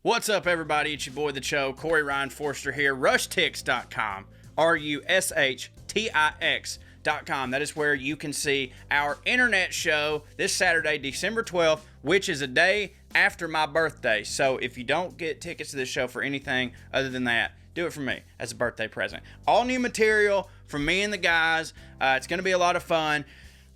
What's up, everybody? It's your boy, the Cho, Corey Ryan Forster here. RushTix.com, RushTix.com. That is where you can see our internet show this Saturday, December 12th, which is a day after my birthday. So if you don't get tickets to this show for anything other than that, do it for me as a birthday present. All new material from me and the guys. It's going to be a lot of fun.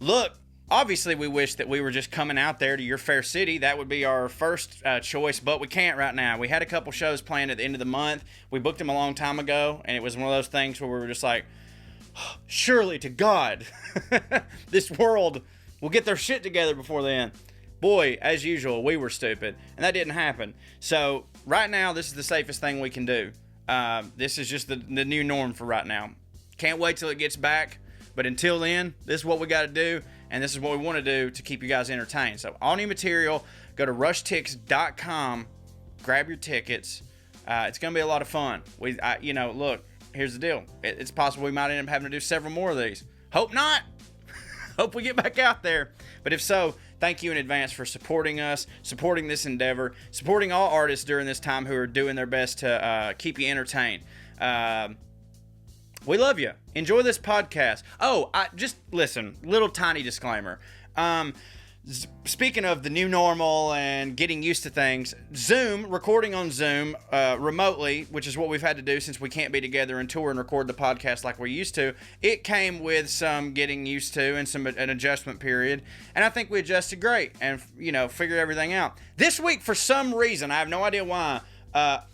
Look, obviously, we wish that we were just coming out there to your fair city. That would be our first choice, but we can't right now. We had a couple shows planned at the end of the month. We booked them a long time ago, and it was one of those things where we were just like, surely to God, this world will get their shit together before then. Boy, as usual, we were stupid, and that didn't happen. So right now, this is the safest thing we can do. This is just the new norm for right now. Can't wait till it gets back, but until then, this is what we got to do. And this is what we want to do to keep you guys entertained. So all new material, go to RushTix.com, grab your tickets. It's going to be a lot of fun. Look, here's the deal. It's possible we might end up having to do several more of these. Hope not. Hope we get back out there. But if so, thank you in advance for supporting us, supporting this endeavor, supporting all artists during this time who are doing their best to keep you entertained. We love you. Enjoy this podcast. Oh, just listen, little tiny disclaimer. Speaking of the new normal and getting used to things, recording on Zoom remotely, which is what we've had to do since we can't be together and tour and record the podcast like we used to, it came with some getting used to and an adjustment period. And I think we adjusted great and, figured everything out. This week, for some reason, I have no idea why,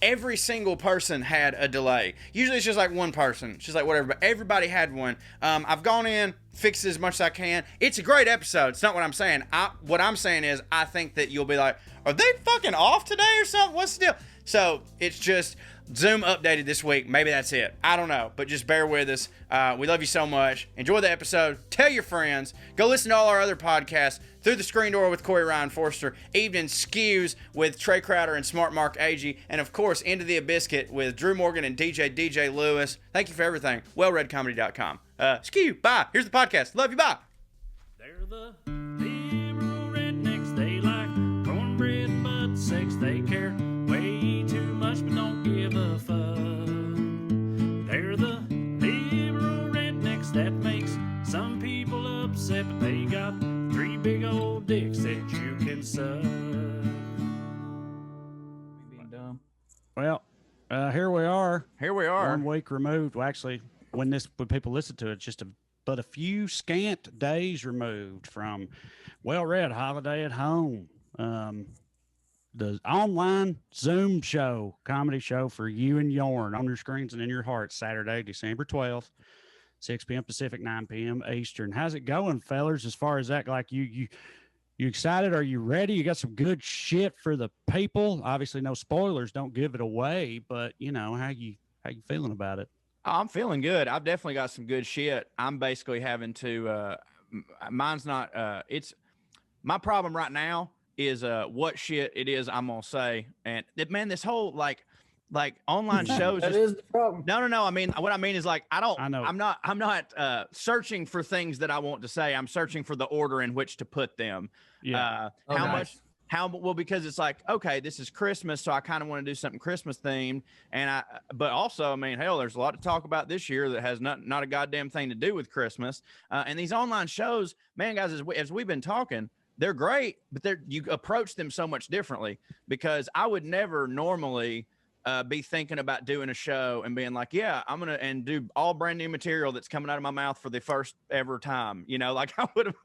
every single person had a delay. Usually it's just like one person. It's just like whatever, but everybody had one. I've gone in, fixed it as much as I can. It's a great episode. It's not what I'm saying. What I'm saying is I think that you'll be like, are they fucking off today or something? What's the deal? So it's just Zoom updated this week. Maybe that's it. I don't know, but just bear with us. We love you so much. Enjoy the episode. Tell your friends. Go listen to all our other podcasts. Through the Screen Door with Corey Ryan Forster. Evening Skews with Trae Crowder and Smart Mark Agee. And of course, Into the Biscuit with Drew Morgan and DJ Lewis. Thank you for everything. WellREDcomedy.com. Skew. Bye. Here's the podcast. Love you. Bye. They're the liberal rednecks. They like cornbread, but sex they care way too much, but don't give a fuck. They're the liberal rednecks that makes some people upset, but they got 3 big old dicks that you can suck. Being dumb. Well, here we are. Here we are. 1 week removed. Well, actually, when people listen to it, just but a few scant days removed from WellRED Holiday at Home. The online Zoom show, comedy show for you and yourn on your screens and in your hearts, Saturday, December 12th, 6 p.m. Pacific, 9 p.m. Eastern. How's it going, fellas, as far as that? Like, you excited? Are you ready? You got some good shit for the people? Obviously, no spoilers. Don't give it away. But, how you feeling about it? I'm feeling good. I've definitely got some good shit. I'm basically having to, mine's not, it's, my problem right now is what shit it is I'm gonna say. And man, this whole like online shows that is the problem. No. I mean, what I mean is like I'm not searching for things that I want to say. I'm searching for the order in which to put them. Yeah. Well, because it's like, okay, this is Christmas, so I kind of want to do something Christmas themed. But also, I mean, hell, there's a lot to talk about this year that has not a goddamn thing to do with Christmas. And these online shows, man, guys, as we've been talking, they're great, but you approach them so much differently, because I would never normally be thinking about doing a show and being like, yeah, I'm going to do all brand new material that's coming out of my mouth for the first ever time. Like I would have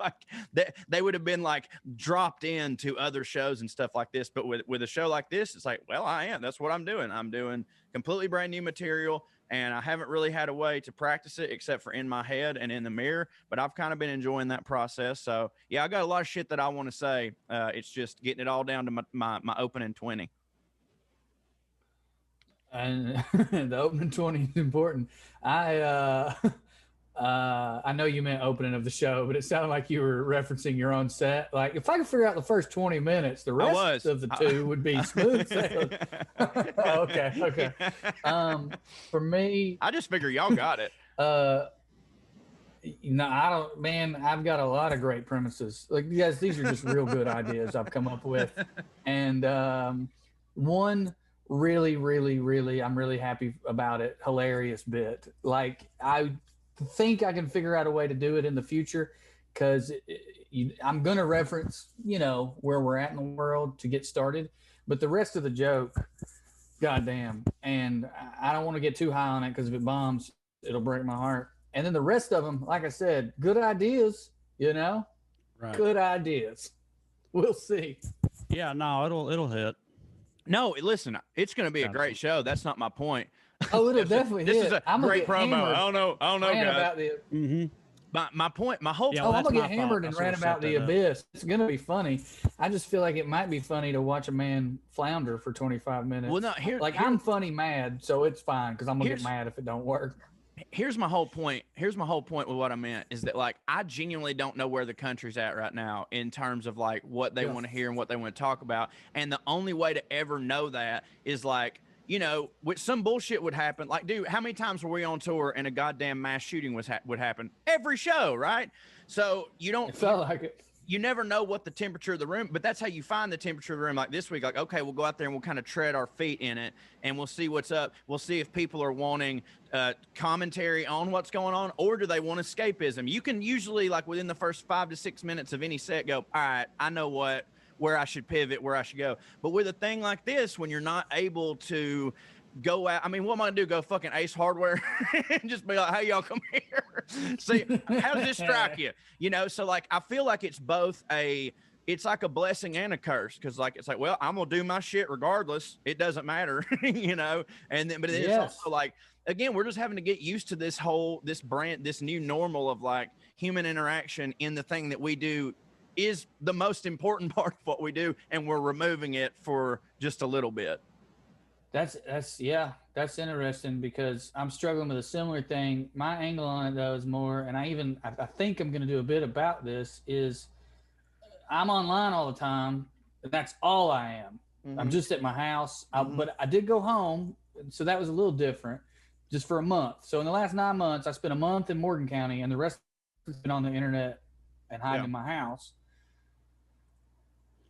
they would have been like dropped into other shows and stuff like this. But with a show like this, it's like, well, that's what I'm doing. I'm doing completely brand new material, and I haven't really had a way to practice it except for in my head and in the mirror, but I've kind of been enjoying that process. So yeah, I got a lot of shit that I want to say. It's just getting it all down to my opening 20. And the opening 20 is important. I know you meant opening of the show, but it sounded like you were referencing your own set. Like, if I could figure out the first 20 minutes, the rest of the two would be smooth sailing. Okay. For me, I just figure y'all got it. I don't, man. I've got a lot of great premises. Like, you guys, these are just real good ideas I've come up with. And one really, really, really, I'm really happy about it. Hilarious bit. Like, I think I can figure out a way to do it in the future, because I'm going to reference, where we're at in the world to get started. But the rest of the joke, goddamn. And I don't want to get too high on it, because if it bombs, it'll break my heart. And then the rest of them, like I said, good ideas, Right. good ideas. We'll see. Yeah, no, it'll hit. No, listen, it's going to be a great show. That's not my point. Oh, it'll definitely This hit. is a I'm great promo. Hammered. I don't know, Rant guys. about the, Mm-hmm. My point, my whole Yeah, I'm that's gonna my get hammered fault. and I rant should've about set the that up. abyss. It's gonna be funny. I just feel like it might be funny to watch a man flounder for 25 minutes. Well, no, I'm funny mad, so it's fine, because I'm gonna get here's- mad if it don't work. Here's my whole point. Here's my whole point with what I meant is that, like, I genuinely don't know where the country's at right now in terms of like what they want to hear and what they want to talk about. And the only way to ever know that is like, which some bullshit would happen. Like, dude, how many times were we on tour and a goddamn mass shooting would happen? Every show, right? So It felt like it. you never know what the temperature of the room, but that's how you find the temperature of the room. Like this week, like, okay, we'll go out there and we'll kind of tread our feet in it and we'll see what's up. We'll see if people are wanting commentary on what's going on, or do they want escapism? You can usually, like, within the first 5 to 6 minutes of any set, go, all right, I know where I should pivot, where I should go. But with a thing like this, when you're not able to go out, I mean, what am I gonna do? Go fucking Ace Hardware and just be like, hey, y'all, come here. See, how does this strike you? So like, I feel like it's both it's like a blessing and a curse, because like, it's like, well, I'm gonna do my shit regardless. It doesn't matter, and then, but it's also like, again, we're just having to get used to this new normal of like human interaction in the thing that we do is the most important part of what we do, and we're removing it for just a little bit. That's interesting, because I'm struggling with a similar thing. My angle on it though is more, and I think I'm going to do a bit about this, is I'm online all the time, and that's all I am. Mm-hmm. I'm just at my house, but I did go home, so that was a little different, just for a month. So in the last 9 months, I spent a month in Morgan County, and the rest has been on the internet and hiding in my house.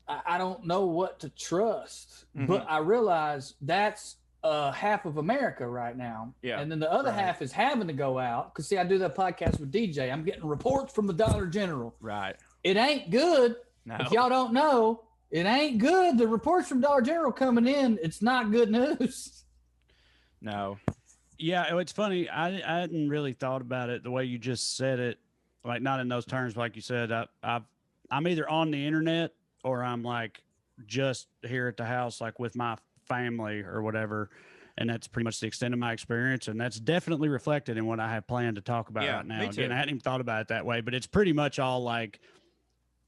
I don't know what to trust, but I realize that's half of America right now. Yeah. And then the other half is having to go out, because see, I do that podcast with DJ. I'm getting reports from the Dollar General. Right. It ain't good. No. If y'all don't know, it ain't good. The reports from Dollar General coming in, it's not good news. No. Yeah, it's funny. I hadn't really thought about it the way you just said it, like not in those terms, like you said. I'm either on the internet or I'm like just here at the house, like with my family or whatever. And that's pretty much the extent of my experience. And that's definitely reflected in what I have planned to talk about right now. Again, I hadn't even thought about it that way, but it's pretty much all like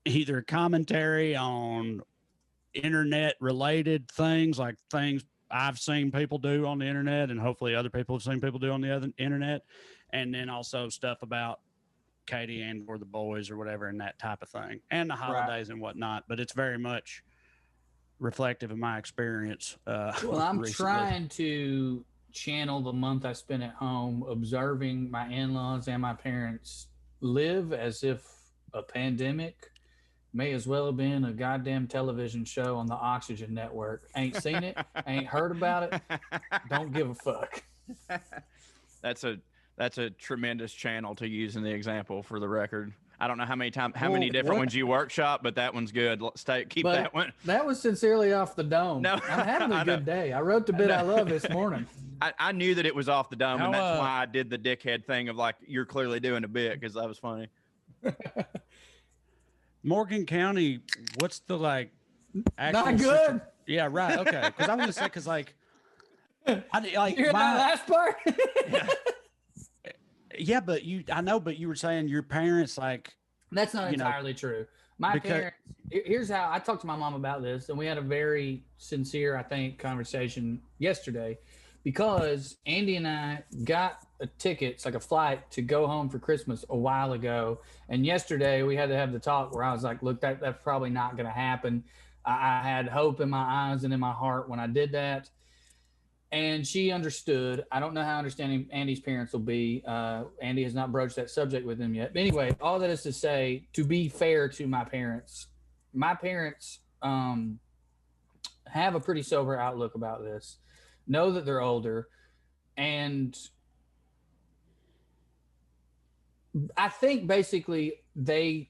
either commentary on internet related things, like things I've seen people do on the internet, and hopefully other people have seen people do on the other internet. And then also stuff about Katie and or the boys or whatever, and that type of thing, and the holidays and whatnot. But it's very much reflective of my experience. Well, I'm trying to channel the month I spent at home observing my in-laws and my parents live as if a pandemic may as well have been a goddamn television show on the Oxygen Network. Ain't seen it, ain't heard about it, don't give a fuck. That's a tremendous channel to use in the example, for the record. I don't know how many different ones you workshop, but that one's good. Keep that one. That was sincerely off the dome. No, I'm having a good day. I wrote the bit I love this morning. I knew that it was off the dome, and that's why I did the dickhead thing of like, you're clearly doing a bit, because that was funny. Morgan County, what's the like? Not good. Yeah, right. Okay, because I'm gonna say, because like, you hear that last part? Yeah, but I know, but you were saying your parents, like, that's not entirely true. My parents, here's how I talked to my mom about this, and we had a very sincere, I think, conversation yesterday, because Andy and I got tickets, like a flight, to go home for Christmas a while ago. And yesterday we had to have the talk where I was like, look, that's probably not going to happen. I had hope in my eyes and in my heart when I did that. And she understood. I don't know how understanding Andy's parents will be. Andy has not broached that subject with him yet. But anyway, all that is to say, to be fair to my parents have a pretty sober outlook about this, know that they're older, and I think basically they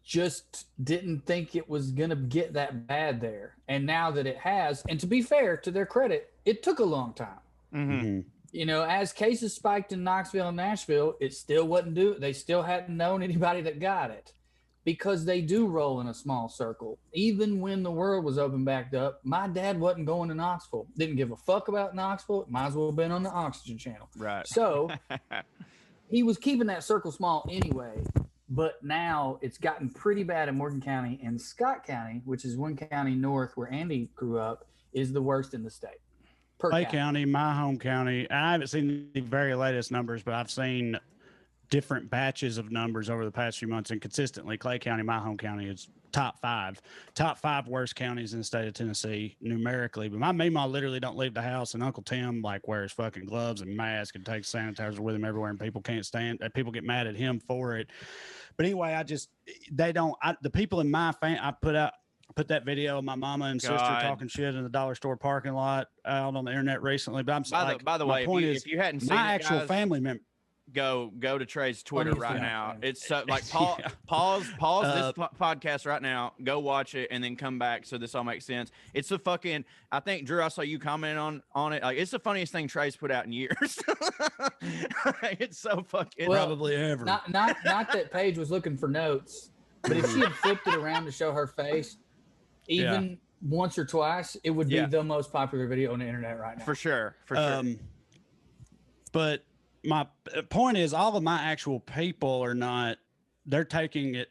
just didn't think it was going to get that bad there. And now that it has, and to be fair, to their credit, it took a long time. Mm-hmm. You know, as cases spiked in Knoxville and Nashville, it still wasn't they still hadn't known anybody that got it, because they do roll in a small circle. Even when the world was open back up, my dad wasn't going to Knoxville. Didn't give a fuck about Knoxville. Might as well have been on the Oxygen Channel. Right. So he was keeping that circle small anyway. But now it's gotten pretty bad in Morgan County, and Scott County, which is one county north where Andy grew up, is the worst in the state. Clay County, my home county. I haven't seen the very latest numbers, but I've seen different batches of numbers over the past few months, and consistently Clay County, my home county, is top five worst counties in the state of Tennessee numerically. But my Meemaw literally don't leave the house, and Uncle Tim like wears fucking gloves and mask and takes sanitizer with him everywhere, and people can't stand it. People get mad at him for it. But anyway, the people in my family, I put that video of my mama and sister talking shit in the dollar store parking lot out on the internet recently. But by the way, if you hadn't seen my it, actual guys, family member, go to Trae's Twitter right now. It's like Yeah. pause this podcast right now. Go watch it and then come back so this all makes sense. It's the fucking. I think Drew, I saw you comment on it. Like, it's the funniest thing Trae's put out in years. It's so fucking probably ever. Not that Paige was looking for notes, but if she had flipped it around to show her face, even once or twice, it would be the most popular video on the internet right now. For sure. But my point is, all of my actual people are not. They're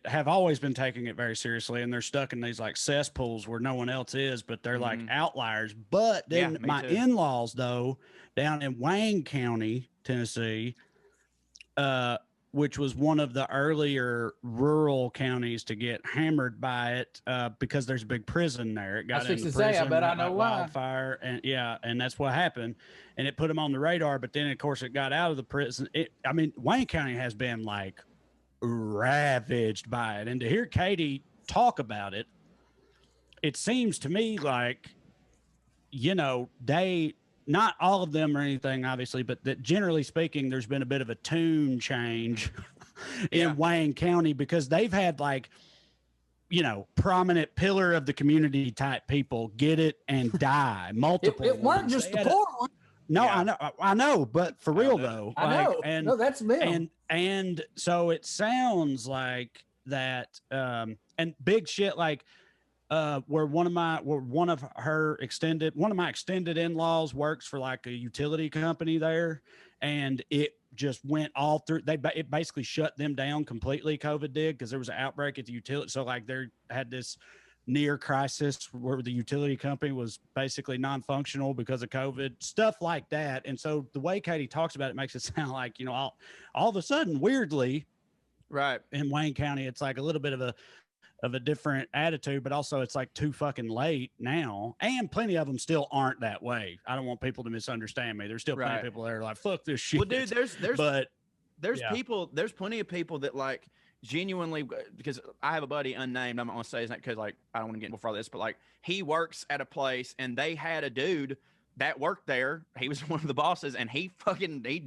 have always been taking it very seriously, and they're stuck in these like cesspools where no one else is, but they're like outliers. But then my in-laws, though, down in Wayne County, Tennessee, which was one of the earlier rural counties to get hammered by it, because there's a big prison there. It got into prison, I bet I know why. Wildfire, and that's what happened, and it put them on the radar. But then, of course, it got out of the prison. Wayne County has been like ravaged by it, and to hear Katie talk about it, it seems to me like, not all of them or anything, obviously, but that generally speaking, there's been a bit of a tune change in Wayne County, because they've had like, prominent pillar of the community type people get it and die multiple. It wasn't just the poor one. No, I know, but for real though, I know. No, that's them. And so it sounds like that, and big shit like. Where one of my extended in-laws works for like a utility company there, and it just went all through. It basically shut them down completely. COVID did, because there was an outbreak at the utility. So like they had this near crisis where the utility company was basically non-functional because of COVID, stuff like that. And so the way Katie talks about it makes it sound like, all of a sudden, weirdly, right, in Wayne County, it's like a little bit of a different attitude, but also it's like too fucking late now, and plenty of them still aren't that way. I don't want people to misunderstand me. There's still plenty of people that are like, fuck this shit. Well, dude, there's plenty of people that like genuinely, because I have a buddy unnamed, I'm not gonna say his name because like I don't want to get before this, but like he works at a place and they had a dude that worked there. He was one of the bosses, and he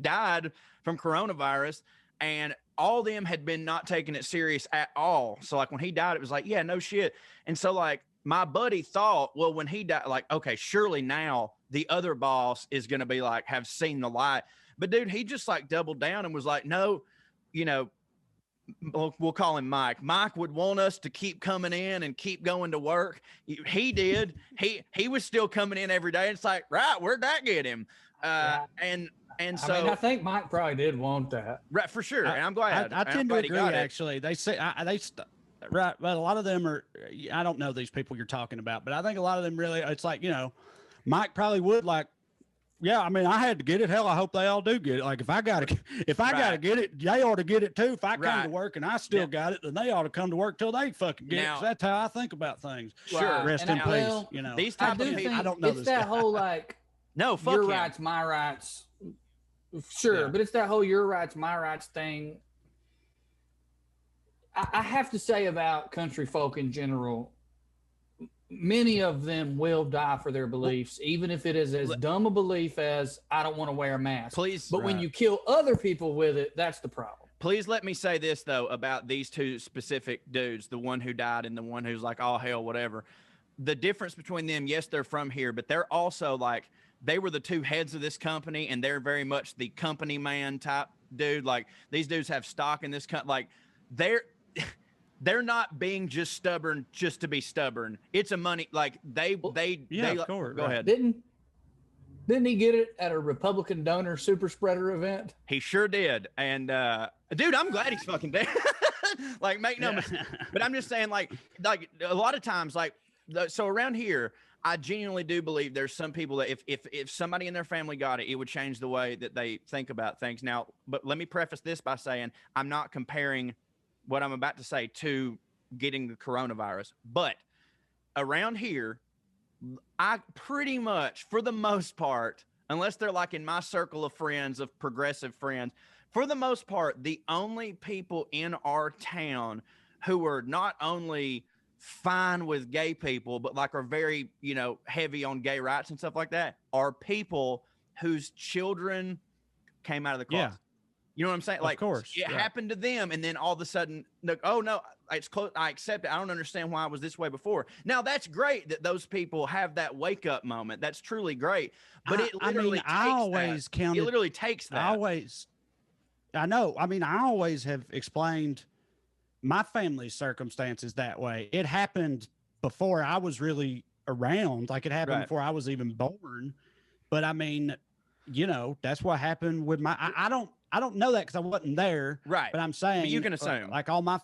died from coronavirus, and all of them had been not taking it serious at all. So like when he died, it was like, yeah, no shit. And so like my buddy thought, well, when he died, like, okay, surely now the other boss is going to be like, have seen the light. But dude, he just like doubled down and was like, no, we'll call him Mike. Mike would want us to keep coming in and keep going to work. He did. He was still coming in every day. And it's like, right, where'd that get him? And so I think Mike probably did want that, right, for sure. And I'm glad. I tend to agree. Actually, they say right, but a lot of them are. I don't know these people you're talking about, but I think a lot of them really. It's like Mike probably would like. Yeah, I mean, I had to get it. Hell, I hope they all do get it. Like if I got to get it, they ought to get it too. If I come to work and I still got it, then they ought to come to work till they fucking get it. That's how I think about things. Sure, rest in peace. These type of people. I don't know it's this that guy. whole like no, fuck your him. rights, my rights. Sure, but it's that whole your rights, my rights thing. I have to say about country folk in general, many of them will die for their beliefs, even if it is as dumb a belief as I don't want to wear a mask. Please, but when you kill other people with it, that's the problem. Please let me say this, though, about these two specific dudes, the one who died and the one who's like, oh, hell, whatever. The difference between them, yes, they're from here, but they're also like, they were the two heads of this company, and they're very much the company man type dude. Like, these dudes have stock in this company. Like, they're not being just stubborn just to be stubborn. It's a money, like, they of course. Go ahead. Didn't he get it at a Republican donor super spreader event? He sure did. And dude, I'm glad he's fucking dead. Like, make no mistake. But I'm just saying, like a lot of times, like, so around here, I genuinely do believe there's some people that if somebody in their family got it, it would change the way that they think about things. Now, but let me preface this by saying I'm not comparing what I'm about to say to getting the coronavirus, but around here, I pretty much, for the most part, unless they're like in my circle of friends, of progressive friends, for the most part, the only people in our town who are not only fine with gay people, but like are very, heavy on gay rights and stuff like that, are people whose children came out of the closet. Yeah. You know what I'm saying? Like, of course, it happened to them, and then all of a sudden, like, oh no, it's close. I accept it. I don't understand why I was this way before. Now, that's great that those people have that wake up moment. That's truly great. But it literally it literally takes that. I know. I mean, I always have explained my family's circumstances that way. It happened before I was really around. Like, it happened before I was even born. But I mean, that's what happened with my. I don't know that because I wasn't there. Right. But I'm saying, but you can assume. Like all my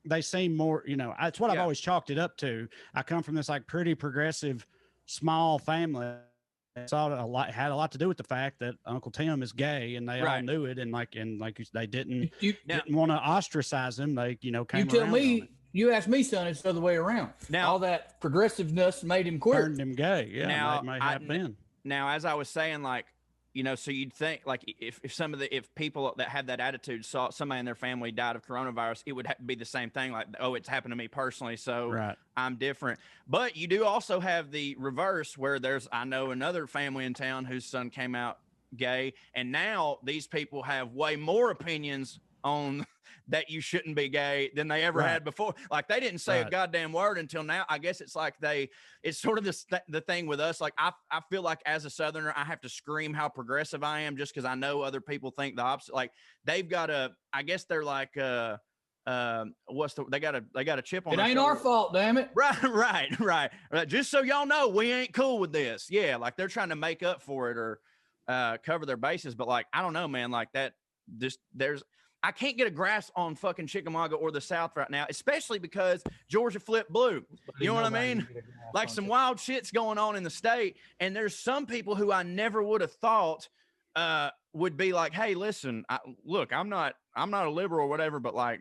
they seem more, that's what I've always chalked it up to. I come from this like pretty progressive, small family. It's all had a lot to do with the fact that Uncle Tim is gay, and they all knew it, and they didn't want to ostracize him. They came. You tell me, you asked me, son, it's the other way around. Now all that progressiveness made him queer, turned him gay. Yeah, now, may have been. Now, as I was saying, like, so you'd think, like, if people that had that attitude saw somebody in their family died of coronavirus, it would be the same thing. Like, oh, it's happened to me personally, so I'm different. But you do also have the reverse, where I know another family in town whose son came out gay, and now these people have way more opinions on that you shouldn't be gay than they ever had before. Like, they didn't say a goddamn word until now. I guess it's like it's sort of the thing with us. Like, I feel like as a Southerner, I have to scream how progressive I am just because I know other people think the opposite. Like, they've got I guess they're like, they got a chip on. It ain't our fault, damn it. Right. Just so y'all know, we ain't cool with this. Yeah. Like, they're trying to make up for it or cover their bases. But like, I don't know, man, like that, I can't get a grasp on fucking Chickamauga or the South right now, especially because Georgia flipped blue. You know what I mean? Like, some wild shit's going on in the state, and there's some people who I never would have thought would be like, "Hey, listen, look, I'm not a liberal or whatever, but like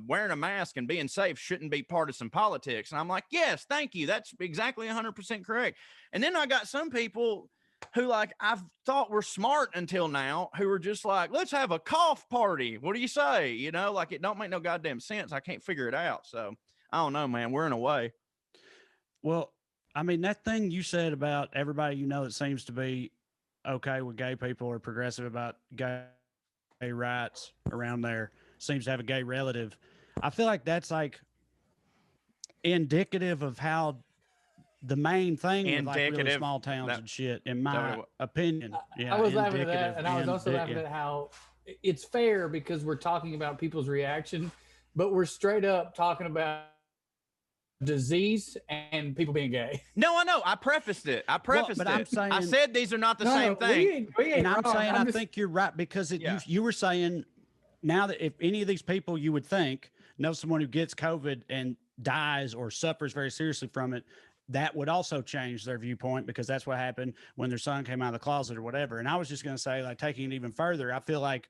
wearing a mask and being safe shouldn't be partisan politics." And I'm like, "Yes, thank you. That's exactly 100% correct." And then I got some people who, like, I've thought were smart until now, who are just like, let's have a cough party. What do you say? Like, it don't make no goddamn sense. I can't figure it out. So I don't know, man. We're in a way. Well, I mean, that thing you said about everybody, that seems to be okay with gay people or progressive about gay rights around there seems to have a gay relative. I feel like that's like indicative of how the main thing with like really small towns and shit, in my opinion. Yeah, I was laughing at that, and I was also laughing at how it's fair because we're talking about people's reaction, but we're straight up talking about disease and people being gay. No, I know. I prefaced it. But I'm saying, I said these are not the same thing. And I'm saying I think you're right because you were saying now that if any of these people you would think know someone who gets COVID and dies or suffers very seriously from it, that would also change their viewpoint because that's what happened when their son came out of the closet or whatever. And I was just going to say, like, taking it even further, I feel like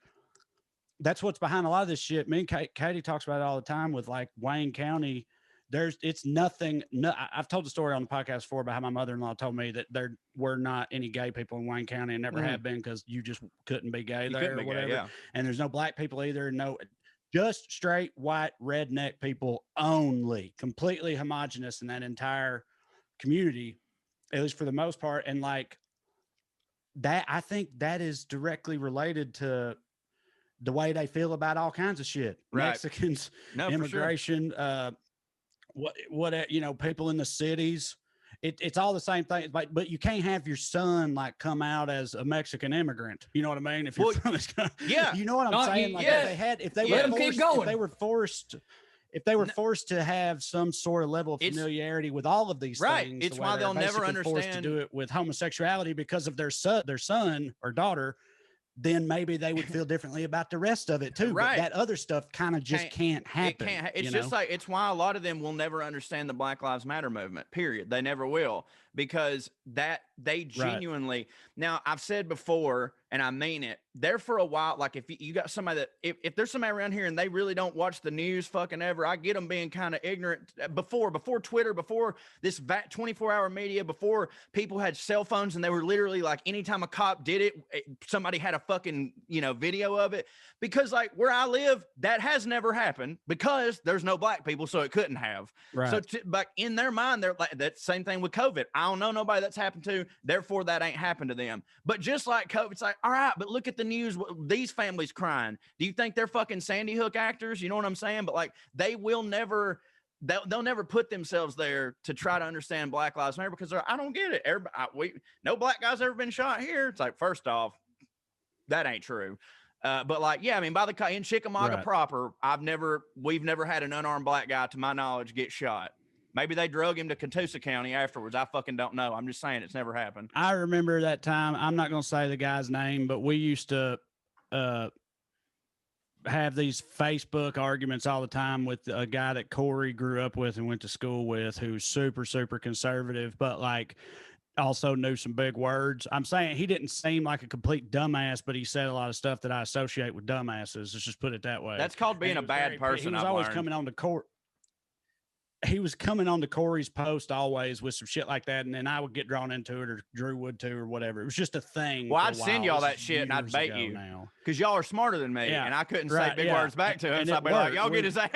that's what's behind a lot of this shit. Me and Katie talks about it all the time with like Wayne County. It's nothing. No, I've told the story on the podcast before about how my mother-in-law told me that there were not any gay people in Wayne County and never have been because you just couldn't be gay there or whatever. Yeah. And there's no black people either. No, just straight white redneck people only, completely homogenous in that entire community, at least for the most part. And like that, I think that is directly related to the way they feel about all kinds of shit. Right. Mexicans, No, for sure. immigration, what you know, people in the cities. It's all the same thing. Like, but you can't have your son like come out as a Mexican immigrant. You know what I mean? If you're from this country, Yeah. you know what I'm saying? Like if they Let them keep going. if they were forced to have some sort of level of familiarity with all of these things, it's why they'll never understand forced to do it with homosexuality because of their son or daughter. Then maybe they would feel differently about the rest of it too. Right. But that other stuff kind of just can't happen. It can't. It's just like, it's why a lot of them will never understand the Black Lives Matter movement, period. They never will, because that they genuinely, now I've said before, and I mean it, there for a while, like if you got somebody that, if there's somebody around here and they really don't watch the news fucking ever, I get them being kind of ignorant before Twitter, before this 24-hour media, before people had cell phones and they were literally like, anytime a cop did it, somebody had a fucking, video of it, because like where I live, that has never happened because there's no black people. So it couldn't have. Right. So but in their mind, they're like, that same thing with COVID. I don't know nobody that's happened to, therefore that ain't happened to them. But just like COVID, it's like, all right, but look at the news, these families crying. Do you think they're fucking Sandy Hook actors? You know what I'm saying? But like, they will never, they'll never put themselves there to try to understand Black Lives Matter, because I don't get it. Everybody, no black guy's ever been shot here. It's like, first off, that ain't true. But like, yeah, I mean, in Chickamauga proper, we've never had an unarmed black guy, to my knowledge, get shot. Maybe they drug him to Catoosa County afterwards. I fucking don't know. I'm just saying it's never happened. I remember that time. I'm not going to say the guy's name, but we used to have these Facebook arguments all the time with a guy that Corey grew up with and went to school with, who's super, super conservative, but like also knew some big words. I'm saying he didn't seem like a complete dumbass, but he said a lot of stuff that I associate with dumbasses. Let's just put it that way. That's called being a bad person. He was always coming on to court. He was coming on to Corey's post always with some shit like that, and then I would get drawn into it, or Drew would too, or whatever. It was just a thing. Well, I'd send y'all that shit and I'd bait you because y'all are smarter than me, and I couldn't say big words back to him. So I'd be like, y'all get his ass.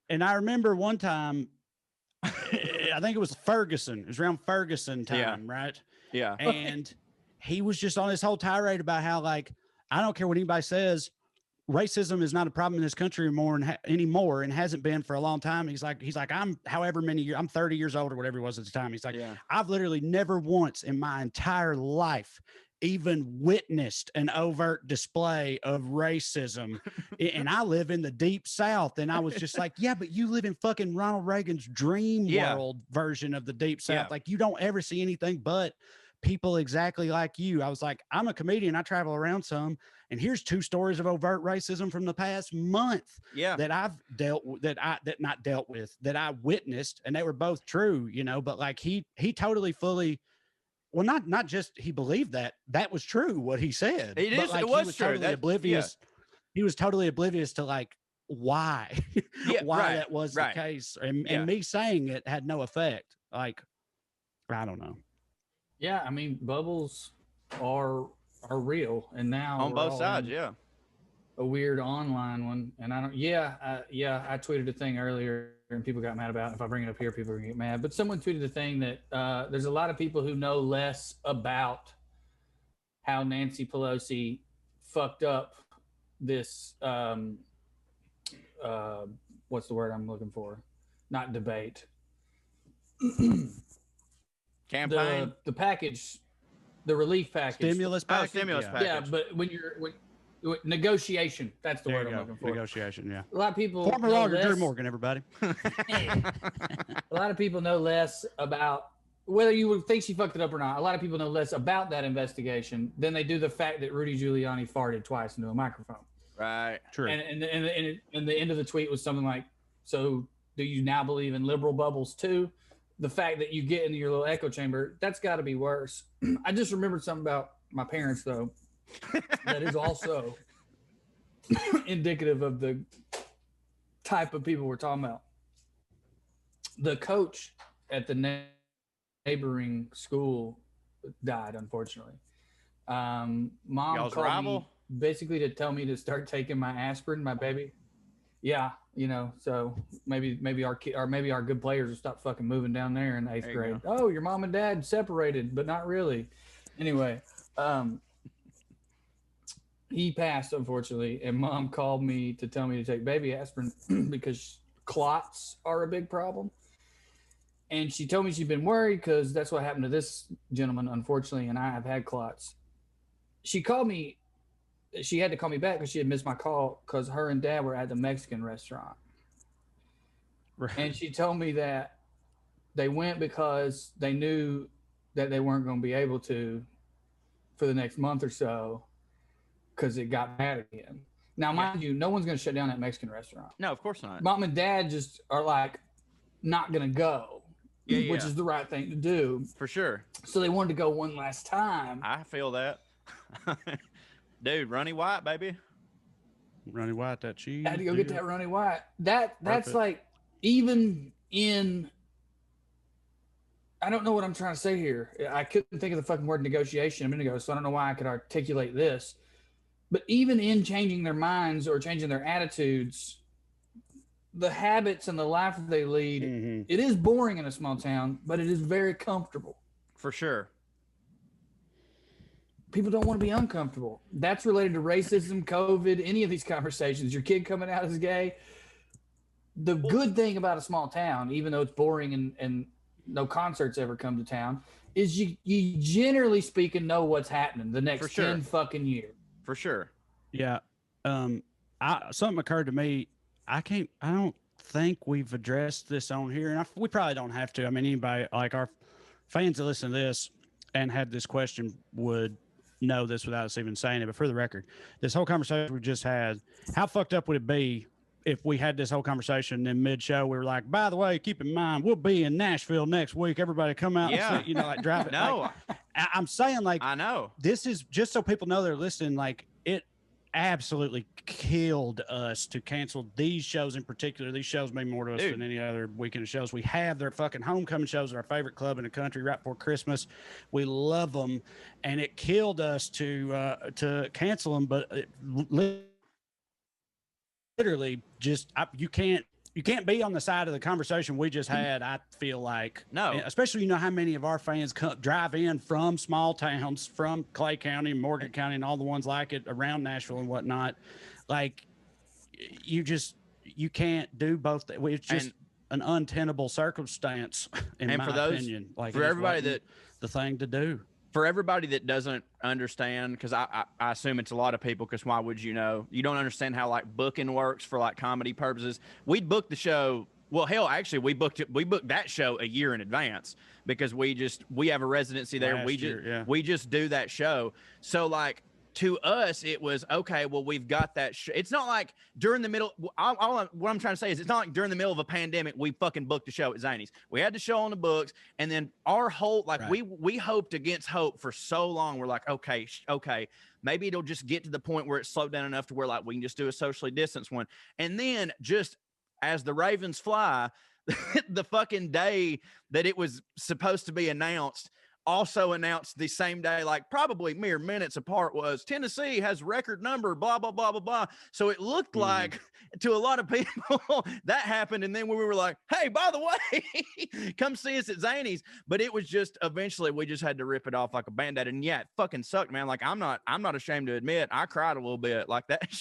And I remember one time, I think it was Ferguson. It was around Ferguson time, right? Yeah. And he was just on this whole tirade about how, like, I don't care what anybody says, racism is not a problem in this country anymore, and hasn't been for a long time. He's like, I'm however many years, I'm 30 years old or whatever it was at the time. He's like, I've literally never once in my entire life even witnessed an overt display of racism. And I live in the deep South. And I was just like, yeah, but you live in fucking Ronald Reagan's dream world version of the deep South. Like, you don't ever see anything but people exactly like you. I was like, I'm a comedian. I travel around some, and here's 2 stories of overt racism from the past month that I've that I witnessed, and they were both true, but like he totally fully, well, not just he believed that was true what he said. It was true. Totally oblivious. He was totally oblivious to like why that was the case. And me saying it had no effect. Like, I don't know. Yeah, I mean, bubbles are real, and now on both sides. A weird online one, and I don't. I tweeted a thing earlier, and people got mad about it. If I bring it up here, people are gonna get mad. But someone tweeted a thing that there's a lot of people who know less about how Nancy Pelosi fucked up this. What's the word I'm looking for? Not debate. Campaign, the package, the relief package, stimulus package. Package. Yeah, but when negotiation, that's the word I'm looking for. Negotiation, yeah. A lot of people. Former lawyer Drew Morgan, everybody. A lot of people know less about whether you would think she fucked it up or not. A lot of people know less about that investigation than they do the fact that Rudy Giuliani farted twice into a microphone. Right. True. And the end of the tweet was something like, "So do you now believe in liberal bubbles too?" The fact that you get into your little echo chamber, that's got to be worse. I just remembered something about my parents, though, that is also indicative of the type of people we're talking about. The coach at the neighboring school died, unfortunately. Mom Y'all's called rival? me basically to tell me to start taking my aspirin, my baby. Yeah, so maybe our good players will stop fucking moving down there in eighth There you grade. go. Oh, your mom and dad separated, but not really. Anyway, he passed unfortunately, and mom called me to tell me to take baby aspirin because clots are a big problem. And she told me she'd been worried because that's what happened to this gentleman, unfortunately, and I have had clots. She called me. She had to call me back because she had missed my call because her and dad were at the Mexican restaurant. Right. And she told me that they went because they knew that they weren't going to be able to for the next month or so because it got bad again. Now, mind you, no one's going to shut down that Mexican restaurant. No, of course not. Mom and dad just are like not going to go, Yeah, which is the right thing to do. for sure. So they wanted to go one last time. I feel that. Dude, Runny White, baby. Runny White, that cheese. I had to go get deal. that Runny White. That's Perfect. like, even in, I don't know what I'm trying to say here. I couldn't think of the fucking word negotiation a minute ago, so I don't know why I could articulate this. But even in changing their minds or changing their attitudes, the habits and the life that they lead, it is boring in a small town, but it is very comfortable. For sure. People don't want to be uncomfortable. That's related to racism, COVID, any of these conversations. Your kid coming out as gay. The good thing about a small town, even though it's boring and no concerts ever come to town, is you generally speaking know what's happening the next 10 fucking years. For sure. Yeah. Something occurred to me. I don't think we've addressed this on here, and we probably don't have to. I mean, anybody like our fans that listen to this and had this question would know this without us even saying it. But for the record, this whole conversation we just had, how fucked up would it be if we had this whole conversation in mid-show? We were like, by the way, keep in mind, we'll be in Nashville next week. Everybody come out and see, like drive it. No. Like, I'm saying, like, I know. This is just so people know they're listening. Like, it absolutely killed us to cancel these shows in particular. These shows mean more to us than any other weekend of shows we have. Their fucking homecoming shows are our favorite club in the country right before Christmas. We love them, and it killed us to cancel them. But it literally, just you can't be on the side of the conversation we just had. I feel like no, especially how many of our fans drive in from small towns, from Clay County, Morgan County, and all the ones like it around Nashville and whatnot. Like you can't do both. It's just an untenable circumstance in my opinion. Like for everybody the thing to do. For everybody that doesn't understand, because I assume it's a lot of people, because why would you know? You don't understand how like booking works for like comedy purposes. We booked the show. Well, hell, actually, we booked that show a year in advance because we have a residency there. We just do that show. So like to us, it was okay. Well, we've got that. It's not like during the middle. What I'm trying to say is, it's not like during the middle of a pandemic we fucking booked a show at Zany's. We had the show on the books, and then our whole we hoped against hope for so long. We're like, okay, maybe it'll just get to the point where it's slowed down enough to where like we can just do a socially distanced one, and then just as the Ravens fly, the fucking day that it was supposed to be announced. Also announced the same day, like probably mere minutes apart, was Tennessee has record number, blah, blah, blah, blah, blah. So it looked like to a lot of people that happened. And then we were like, hey, by the way, come see us at Zany's. But it was just eventually we just had to rip it off like a Band-Aid. And yeah, it fucking sucked, man. Like I'm not ashamed to admit I cried a little bit. Like that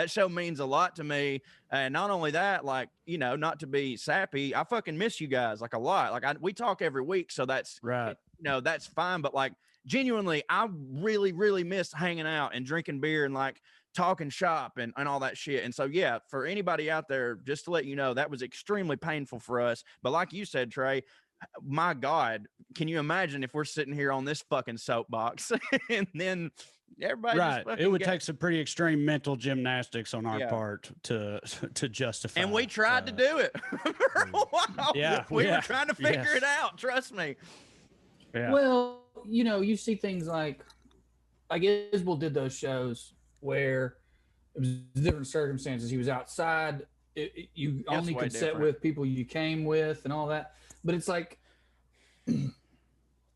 show means a lot to me. And not only that, like, not to be sappy, I fucking miss you guys like a lot. Like we talk every week. So that's right. That's fine. But like genuinely, I really, really miss hanging out and drinking beer and like talking shop and all that shit. And so, yeah, for anybody out there, just to let you know, that was extremely painful for us. But like you said, Trae, my God, can you imagine if we're sitting here on this fucking soapbox and then everybody it would take some pretty extreme mental gymnastics on our part to justify. And we tried to do it for a while. We were trying to figure it out. Trust me. Yeah. Well, you see things like, I guess Isbell did those shows where it was different circumstances. He was outside. You only could sit with people you came with and all that. But it's like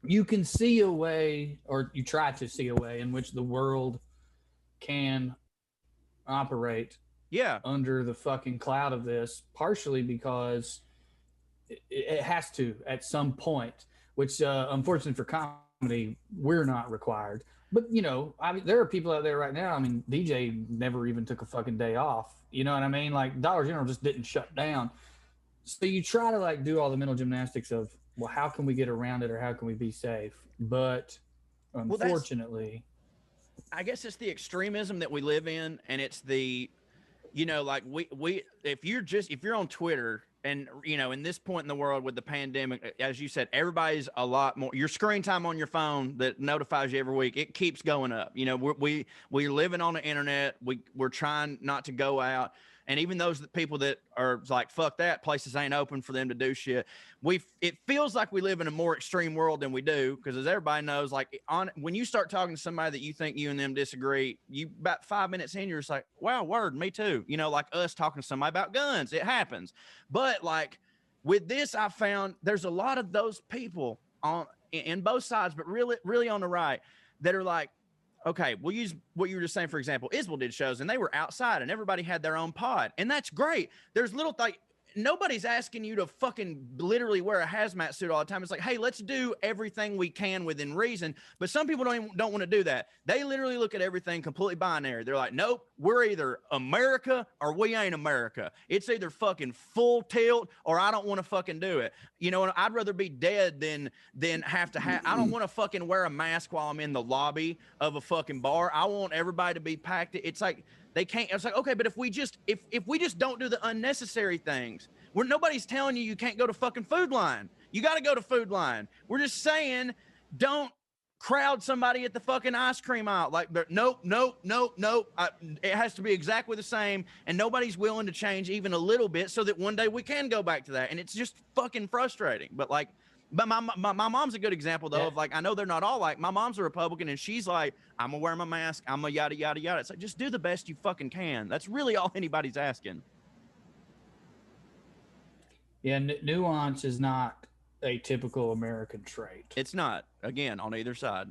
you can see a way, or you try to see a way in which the world can operate Yeah. under the fucking cloud of this, partially because it has to at some point, which unfortunately for comedy, we're not required. But you know, I mean, there are people out there right now. I mean, DJ never even took a fucking day off. You know what I mean? Like Dollar General just didn't shut down. So you try to like do all the mental gymnastics of, well, how can we get around it or how can we be safe? But unfortunately, I guess it's the extremism that we live in, and it's the, you know, like we if you're on Twitter, and you know, in this point in the world with the pandemic, as you said, everybody's a lot more. Your screen time on your phone that notifies you every week, it keeps going up. You know, we're living on the internet. We're trying not to go out, and even those people that are like, fuck that, places ain't open for them to do shit. It feels like we live in a more extreme world than we do, because as everybody knows, like when you start talking to somebody that you think you and them disagree, you about 5 minutes in, you're just like, wow, word, me too. You know, like us talking to somebody about guns, it happens. But like with this, I found there's a lot of those people in both sides, but really on the right, that are like, okay, we'll use what you were just saying. For example, Isbell did shows and they were outside and everybody had their own pod, and that's great. There's little like, nobody's asking you to fucking literally wear a hazmat suit all the time. It's like, hey, let's do everything we can within reason. But some people don't want to do that. They literally look at everything completely binary. They're like, nope, we're either America or we ain't America. It's either fucking full tilt or I don't want to fucking do it. You know, I'd rather be dead than have to I don't want to fucking wear a mask while I'm in the lobby of a fucking bar. I want everybody to be packed. It's like, they can't. It's like, okay, but if we just don't do the unnecessary things, where nobody's telling you can't go to fucking Food Line. You got to go to Food Line. We're just saying, don't crowd somebody at the fucking ice cream aisle. Like, nope. It has to be exactly the same, and nobody's willing to change even a little bit so that one day we can go back to that. And it's just fucking frustrating. But like, but my mom's a good example though, of like, I know they're not all like, my mom's a Republican and she's like, I'm gonna wear my mask, I'm a yada yada yada. It's like, just do the best you fucking can. That's really all anybody's asking. yeah, nuance is not a typical American trait. It's not, again, on either side.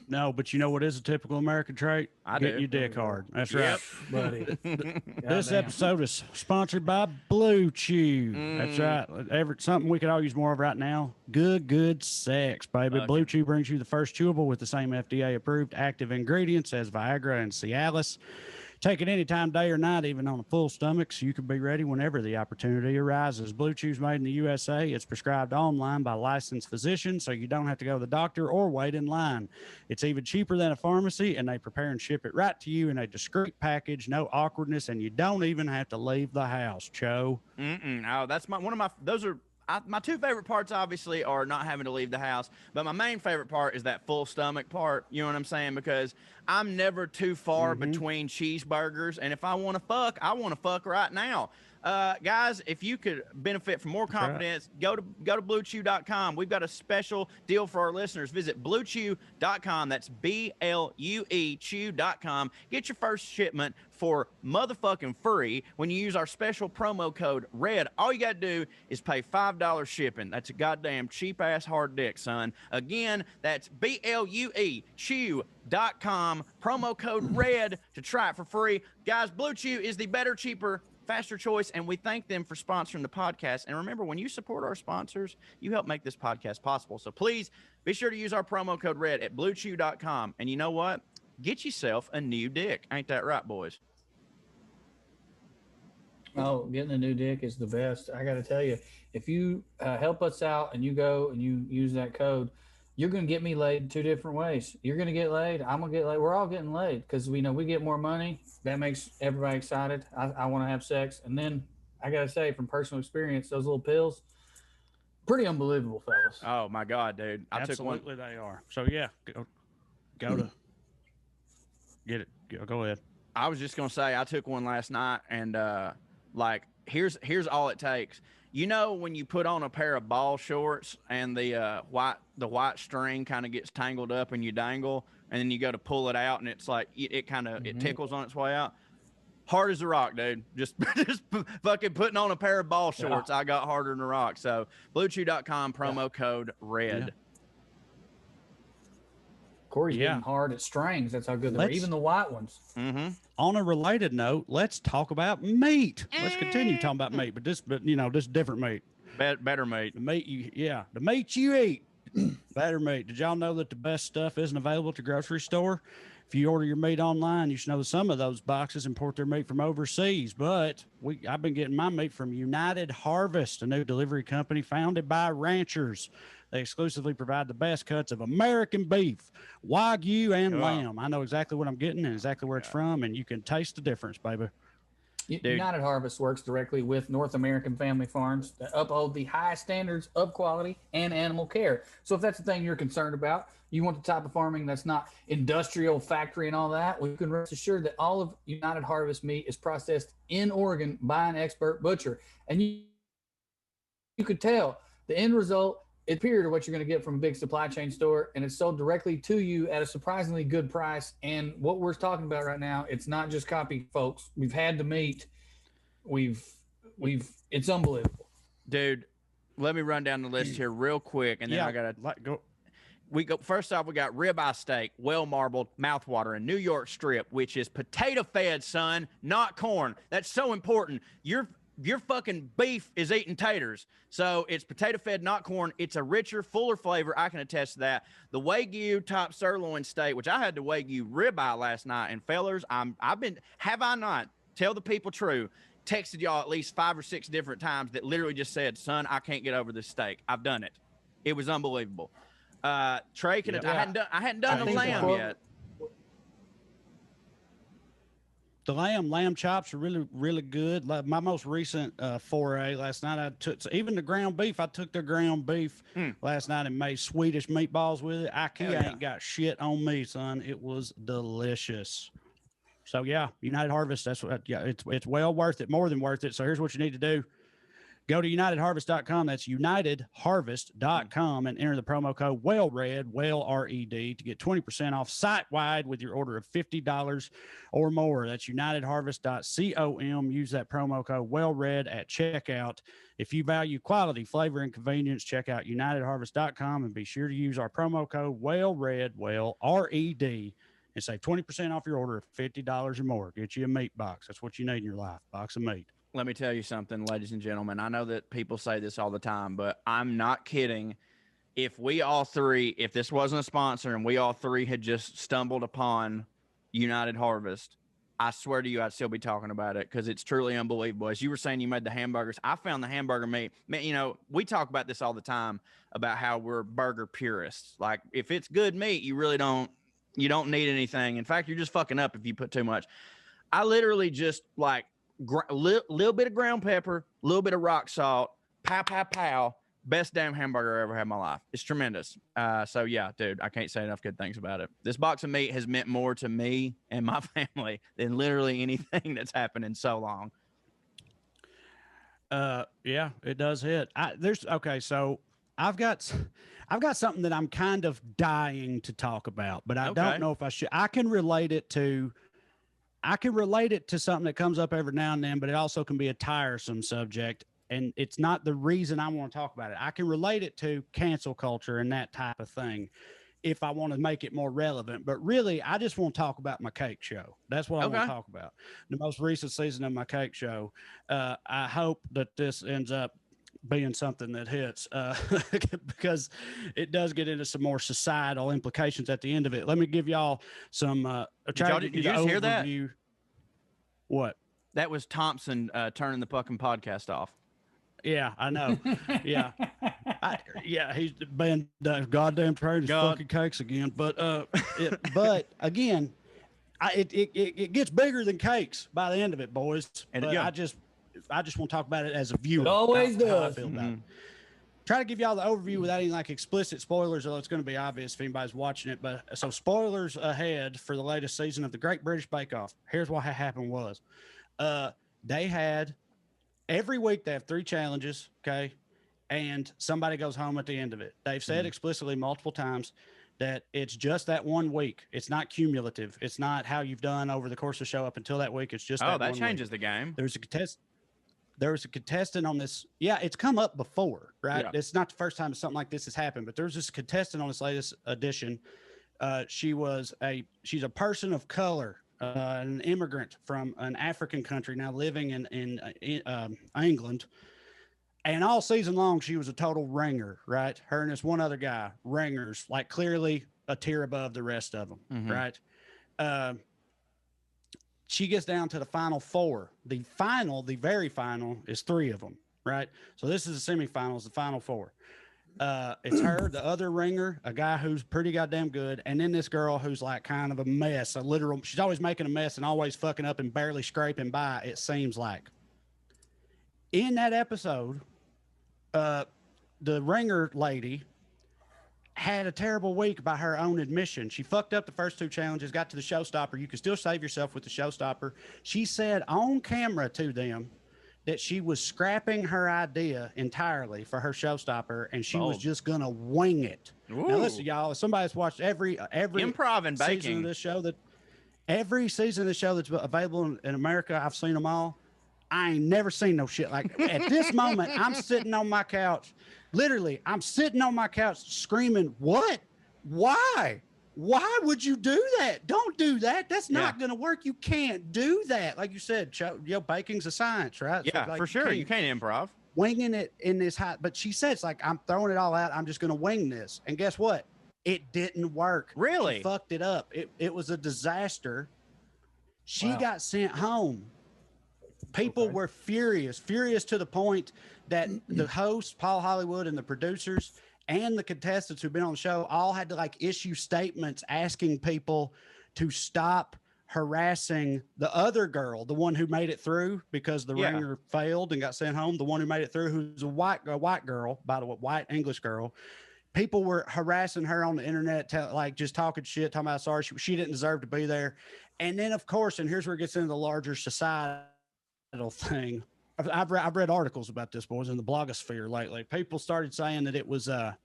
No, but you know what is a typical American trait? I Get do. your dick hard. That's Yep. right. Buddy. This Goddamn. episode is sponsored by BlueChew. That's right. Something we could all use more of right now. Good sex, baby. Okay. BlueChew brings you the first chewable with the same FDA-approved active ingredients as Viagra and Cialis. Take it anytime, day or night, even on a full stomach, so you can be ready whenever the opportunity arises. BlueChew's made in the USA. It's prescribed online by licensed physicians, so you don't have to go to the doctor or wait in line. It's even cheaper than a pharmacy, and they prepare and ship it right to you in a discreet package, no awkwardness, and you don't even have to leave the house, Cho. Oh, that's my two favorite parts, obviously, are not having to leave the house. But my main favorite part is that full stomach part. You know what I'm saying? Because I'm never too far between cheeseburgers. And if I want to fuck, I want to fuck right now. Guys, if you could benefit from more confidence, go to BlueChew.com. We've got a special deal for our listeners. Visit BlueChew.com. That's BLUE Chew.com. Get your first shipment for motherfucking free when you use our special promo code RED. All you got to do is pay $5 shipping. That's a goddamn cheap ass hard dick, son. Again, that's BLUE Chew.com. Promo code RED to try it for free. Guys, BlueChew is the better, cheaper, faster choice, and we thank them for sponsoring the podcast. And remember, when you support our sponsors, you help make this podcast possible. So please be sure to use our promo code RED at BlueChew.com. And you know what? Get yourself a new dick. Ain't that right, boys? Oh, getting a new dick is the best. I got to tell you, if you help us out and you go and you use that code, you're going to get me laid two different ways. You're going to get laid. I'm going to get laid. We're all getting laid because we know we get more money. That makes everybody excited. I want to have sex. And then I got to say, from personal experience, those little pills, pretty unbelievable, fellas. Oh, my God, dude. I took one. Absolutely, they are. So, yeah, go to get it. Go ahead. I was just going to say, I took one last night, and, like, here's all it takes. You know, when you put on a pair of ball shorts and the white string kind of gets tangled up and you dangle, and then you go to pull it out and it's like it kind of it tickles on its way out. Hard as a rock, dude. Just fucking putting on a pair of ball shorts. Yeah. I got harder than a rock. So BlueChew.com, promo code RED. Corey's Yeah. getting hard at strings. That's how good they were. Even the white ones. Mm-hmm. On a related note, let's talk about meat. Let's continue talking about meat, but this different meat. Better meat. The meat the meat you eat, better meat. Did y'all know that the best stuff isn't available at the grocery store? If you order your meat online, you should know that some of those boxes import their meat from overseas. But I've been getting my meat from United Harvest, a new delivery company founded by ranchers. They exclusively provide the best cuts of American beef, Wagyu, and lamb. I know exactly what I'm getting and exactly where it's from, and you can taste the difference, baby. United Harvest works directly with North American family farms that uphold the highest standards of quality and animal care. So if that's the thing you're concerned about, you want the type of farming that's not industrial, factory, and all that, well, you can rest assured that all of United Harvest meat is processed in Oregon by an expert butcher. And you could tell the end result is superior to what you're going to get from a big supply chain store, and it's sold directly to you at a surprisingly good price. And what we're talking about right now, it's not just copy, folks. We've had the meat. It's unbelievable. Dude, let me run down the list here real quick, and then I gotta go. First off, we got ribeye steak, well marbled, mouthwater, and New York strip, which is potato fed, son, not corn. That's so important. Your fucking beef is eating taters. So it's potato fed, not corn. It's a richer, fuller flavor. I can attest to that. The Wagyu top sirloin steak, which I had the Wagyu ribeye last night. And fellers, have I not, tell the people true, texted y'all at least 5 or 6 different times that literally just said, son, I can't get over this steak. I've done it. It was unbelievable. Trae, I hadn't done the lamb yet. The lamb chops are really, really good. Like my most recent foray last night, even the ground beef. I took their ground beef last night and made Swedish meatballs with it. IKEA ain't got shit on me, son. It was delicious. So yeah, United Harvest. That's what. Yeah, it's well worth it, more than worth it. So here's what you need to do. Go to UnitedHarvest.com. That's UnitedHarvest.com and enter the promo code WellRED, WellRED, to get 20% off site-wide with your order of $50 or more. That's UnitedHarvest.com. Use that promo code WellRED at checkout. If you value quality, flavor, and convenience, check out UnitedHarvest.com and be sure to use our promo code WellRED, WellRED, and save 20% off your order of $50 or more. Get you a meat box. That's what you need in your life, box of meat. Let me tell you something, ladies and gentlemen. I know that people say this all the time, but I'm not kidding. If this wasn't a sponsor and we all three had just stumbled upon United Harvest, I swear to you, I'd still be talking about it because it's truly unbelievable. As you were saying, you made the hamburgers. I found the hamburger meat. Man, we talk about this all the time about how we're burger purists. Like, if it's good meat, you don't need anything. In fact, you're just fucking up if you put too much. I literally just little bit of ground pepper, little bit of rock salt, pow, pow, pow. Best damn hamburger I ever had in my life. It's tremendous. So yeah, dude, I can't say enough good things about it. This box of meat has meant more to me and my family than literally anything that's happened in so long. Yeah, it does hit. So I've got something that I'm kind of dying to talk about, but I don't know if I should. I can relate it to something that comes up every now and then, but it also can be a tiresome subject. And it's not the reason I want to talk about it. I can relate it to cancel culture and that type of thing if I want to make it more relevant. But really, I just want to talk about my cake show. That's what I want to talk about. The most recent season of my cake show. I hope that this ends up being something that hits because it does get into some more societal implications at the end of it. Let me give y'all some did you just hear that? What? That was Thompson turning the fucking podcast off. Yeah, I know. Yeah. He's been goddamn trying his fucking cakes again. But again, it gets bigger than cakes by the end of it, boys. And I just want to talk about it as a viewer. It always does. How I feel about it. Try to give y'all the overview without any explicit spoilers, although it's going to be obvious if anybody's watching it. But so spoilers ahead for the latest season of the Great British Bake Off. Here's what happened was, they had every week they have 3 challenges, okay, and somebody goes home at the end of it. They've said explicitly multiple times that it's just that 1 week. It's not cumulative. It's not how you've done over the course of the show up until that week. It's just that changes the game. There was a contestant on this. Yeah, it's come up before, right? Yeah. It's not the first time something like this has happened, but there's this contestant on this latest edition She's a person of color, an immigrant from an African country now living in England. And all season long, she was a total ringer, right? Her and this one other guy, ringers, like clearly a tier above the rest of them, right? She gets down to the final four. The very final, is three of them, right? So this is the semifinals, the final four. It's her, the other ringer, a guy who's pretty goddamn good, and then this girl who's like kind of a mess, she's always making a mess and always fucking up and barely scraping by, it seems like. In that episode, the ringer lady had a terrible week by her own admission. She fucked up the first two challenges, got to the showstopper. You can still save yourself with the showstopper. She said on camera to them that she was scrapping her idea entirely for her showstopper, and she was just gonna wing it. Ooh. Now listen, y'all, if somebody's watched every improv and season baking of this show every season of the show that's available in America, I've seen them all. I ain't never seen no shit like at this moment. I'm sitting on my couch. Literally, I'm sitting on my couch screaming, what? Why? Why would you do that? Don't do that. That's not going to work. You can't do that. Like you said, baking's a science, right? Yeah, so like, for sure. You can't improv. Winging it in this high. But she said, it's like, I'm throwing it all out. I'm just going to wing this. And guess what? It didn't work. Really? She fucked it up. It was a disaster. She got sent home. People were furious to the point that the host, Paul Hollywood, and the producers and the contestants who've been on the show all had to like issue statements asking people to stop harassing the other girl, the one who made it through because the ringer failed and got sent home. The one who made it through, who's a white girl, by the way, white English girl. People were harassing her on the internet, just talking shit, talking about sorry, she didn't deserve to be there. And then, of course, and here's where it gets into the larger society thing. I've read articles about this, boys, in the blogosphere lately. People started saying that it was that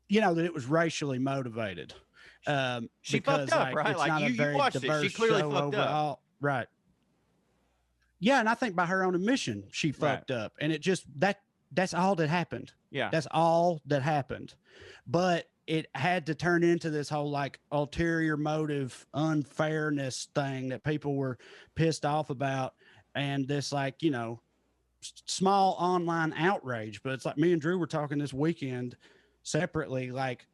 it was racially motivated. She fucked up, right? Like you watched it. She clearly fucked up. Right. Yeah, and I think by her own admission, she fucked up. And it just that's all that happened. Yeah. That's all that happened. But it had to turn into this whole like ulterior motive unfairness thing that people were pissed off about. And this small online outrage. But it's like me and Drew were talking this weekend separately, like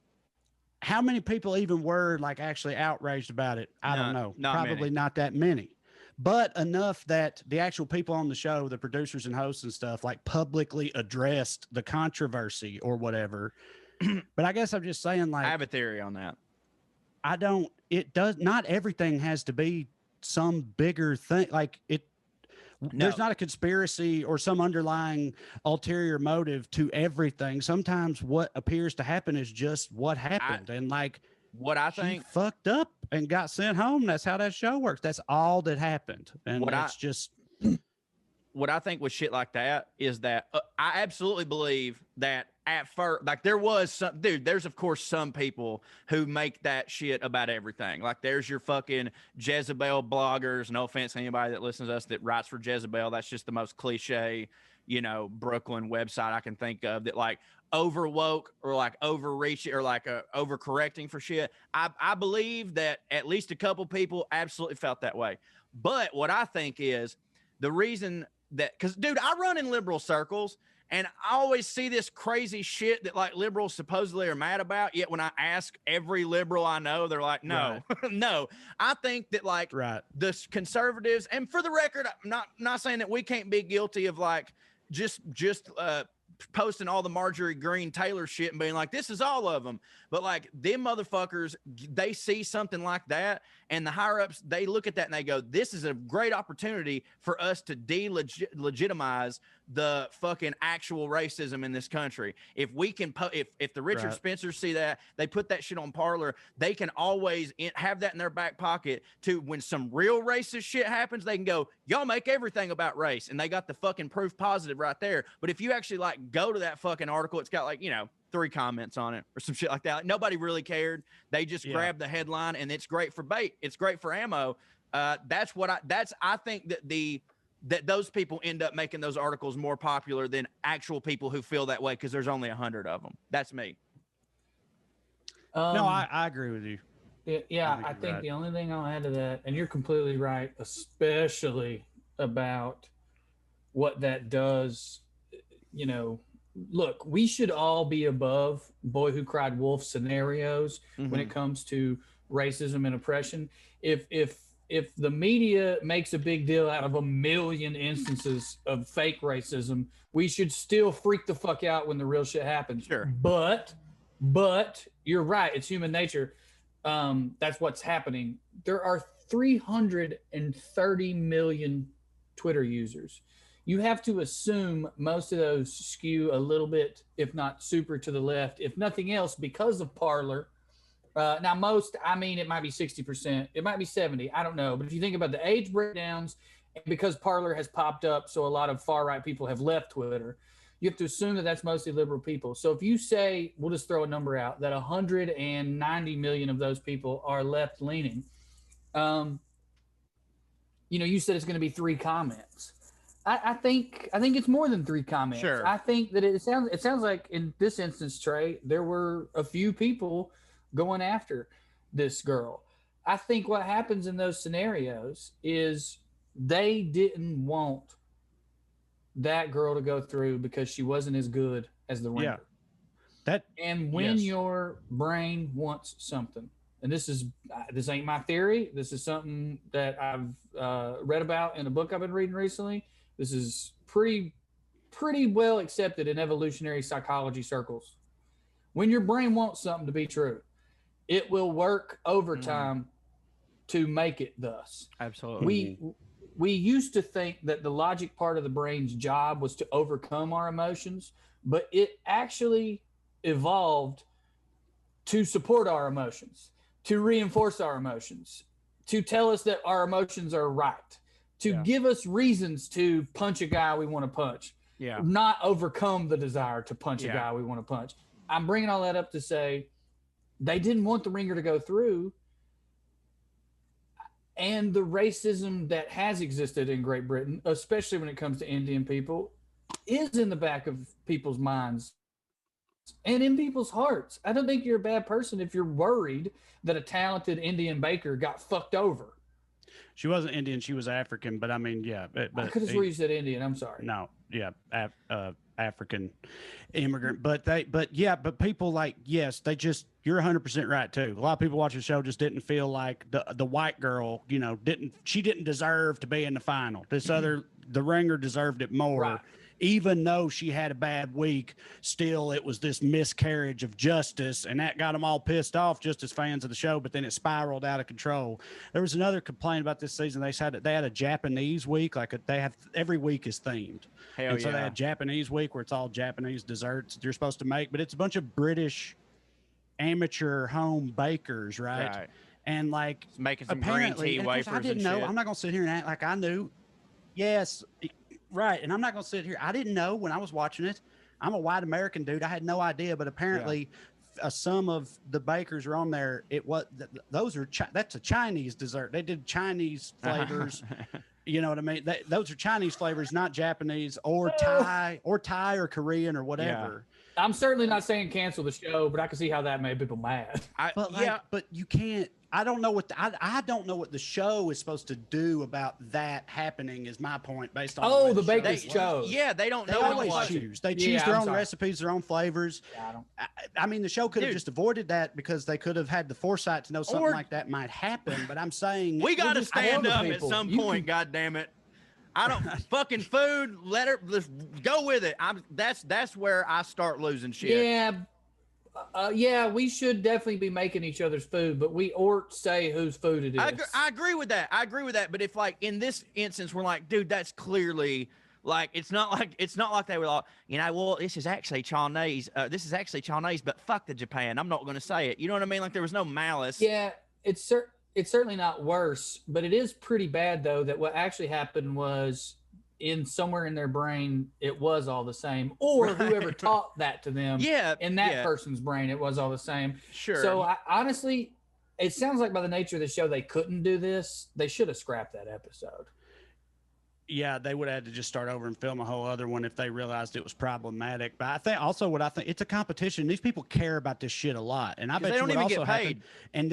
how many people even were like actually outraged about it? I don't know. Probably not that many, but enough that the actual people on the show, the producers and hosts and stuff, like publicly addressed the controversy or whatever. But I guess I'm just saying, like, I have a theory on that. Not everything has to be some bigger thing. Like there's not a conspiracy or some underlying ulterior motive to everything. Sometimes what appears to happen is just what happened. And like what I think, she fucked up and got sent home. That's how that show works. That's all that happened. And what I think with shit like that is that I absolutely believe that at first, like there's of course some people who make that shit about everything. Like there's your fucking Jezebel bloggers. No offense to anybody that listens to us that writes for Jezebel. That's just the most cliche, Brooklyn website I can think of that like overwoke or like overreach or like overcorrecting for shit. I believe that at least a couple people absolutely felt that way. But what I think is the reason that, because dude, I run in liberal circles and I always see this crazy shit that like liberals supposedly are mad about. Yet when I ask every liberal I know, they're like, no, no. I think that like the conservatives, and for the record, I'm not saying that we can't be guilty of like just posting all the Marjorie Green Taylor shit and being like, this is all of them. But like them motherfuckers, they see something like that and the higher ups, they look at that and they go, this is a great opportunity for us to delegitimize the fucking actual racism in this country. If we can, if the Richard Spencers see that, they put that shit on Parler, they can always have that in their back pocket to when some real racist shit happens, they can go, y'all make everything about race. And they got the fucking proof positive right there. But if you actually like go to that fucking article, it's got like, 3 comments on it or some shit like that. Like, nobody really cared. They just grabbed the headline and it's great for bait. It's great for ammo. I think that those people end up making those articles more popular than actual people who feel that way because there's only 100 of them. That's me. No, I agree with you. Yeah, I you're think right. the only thing I'll add to that, and you're completely right, especially about what that does. You know, look, we should all be above Boy Who Cried Wolf scenarios when it comes to racism and oppression. If the media makes a big deal out of a million instances of fake racism, we should still freak the fuck out when the real shit happens. Sure. But you're right. It's human nature. That's what's happening. There are 330 million Twitter users. You have to assume most of those skew a little bit, if not super to the left, if nothing else, because of Parler. Now, most, I mean, it might be 60%, it might be 70, I don't know. But if you think about the age breakdowns, and because Parler has popped up, so a lot of far right people have left Twitter, you have to assume that that's mostly liberal people. So if you say, we'll just throw a number out, that 190 million of those people are left leaning, you said it's going to be 3 comments. I think it's more than 3 comments. Sure. I think that it sounds like in this instance, Trae, there were a few people going after this girl. I think what happens in those scenarios is they didn't want that girl to go through because she wasn't as good as the ringer. And when your brain wants something, and this ain't my theory, this is something that I've read about in a book I've been reading recently. This is pretty well accepted in evolutionary psychology circles. When your brain wants something to be true, it will work overtime to make it thus. Absolutely. We used to think that the logic part of the brain's job was to overcome our emotions, but it actually evolved to support our emotions, to reinforce our emotions, to tell us that our emotions are right, to give us reasons to punch a guy we want to punch, not overcome the desire to punch a guy we want to punch. I'm bringing all that up to say they didn't want the ringer to go through. And the racism that has existed in Great Britain, especially when it comes to Indian people, is in the back of people's minds and in people's hearts. I don't think you're a bad person if you're worried that a talented Indian baker got fucked over. She wasn't Indian; she was African. But I mean, but I could have sworn you said Indian. I'm sorry. No, African immigrant. But people they just, you're 100% right too. A lot of people watching the show just didn't feel like the white girl, didn't deserve to be in the final. The ringer deserved it more. Right. Even though she had a bad week, still it was this miscarriage of justice, and that got them all pissed off, just as fans of the show. But then it spiraled out of control. There was another complaint about this season. They said that they had a Japanese week, they have every week is themed. So they had Japanese week where it's all Japanese desserts that you're supposed to make, but it's a bunch of British amateur home bakers, right? And it's making some green tea wafers. I didn't know. I'm not gonna sit here and act like I knew. Yes. Right. And I'm not going to sit here. I didn't know when I was watching it. I'm a white American dude. I had no idea, but apparently some of the bakers are on there. That's a Chinese dessert. They did Chinese flavors. You know what I mean? Those are Chinese flavors, not Japanese or Thai or Korean or whatever. Yeah. I'm certainly not saying cancel the show, but I can see how that made people mad. But you can't. I don't know what I don't know what the show is supposed to do about that happening. Is my point based on the bakers chose. Yeah, they don't know. They always choose. They choose their own recipes, their own flavors. I mean, the show could have just avoided that because they could have had the foresight to know something like that might happen. But I'm saying we got to stand up at some point. God damn it! I don't fucking food. Let's go with it. That's where I start losing shit. Yeah, we should definitely be making each other's food, but we ought to say whose food it is. I agree with that. But if in this instance we're like, dude, that's clearly it's not like they were like, this is actually Chinese. But fuck the Japan. I'm not going to say it. You know what I mean? Like there was no malice. Yeah, it's certainly not worse, but it is pretty bad though that what actually happened was somewhere in their brain it was all the same, or whoever taught that to them in that person's brain it was all the same. Sure. So honestly, it sounds like by the nature of the show they couldn't do this. They should have scrapped that episode. Yeah, they would have had to just start over and film a whole other one if they realized it was problematic. But I think also what I think it's a competition. These people care about this shit a lot, and I bet they you don't what even also get happened. paid. And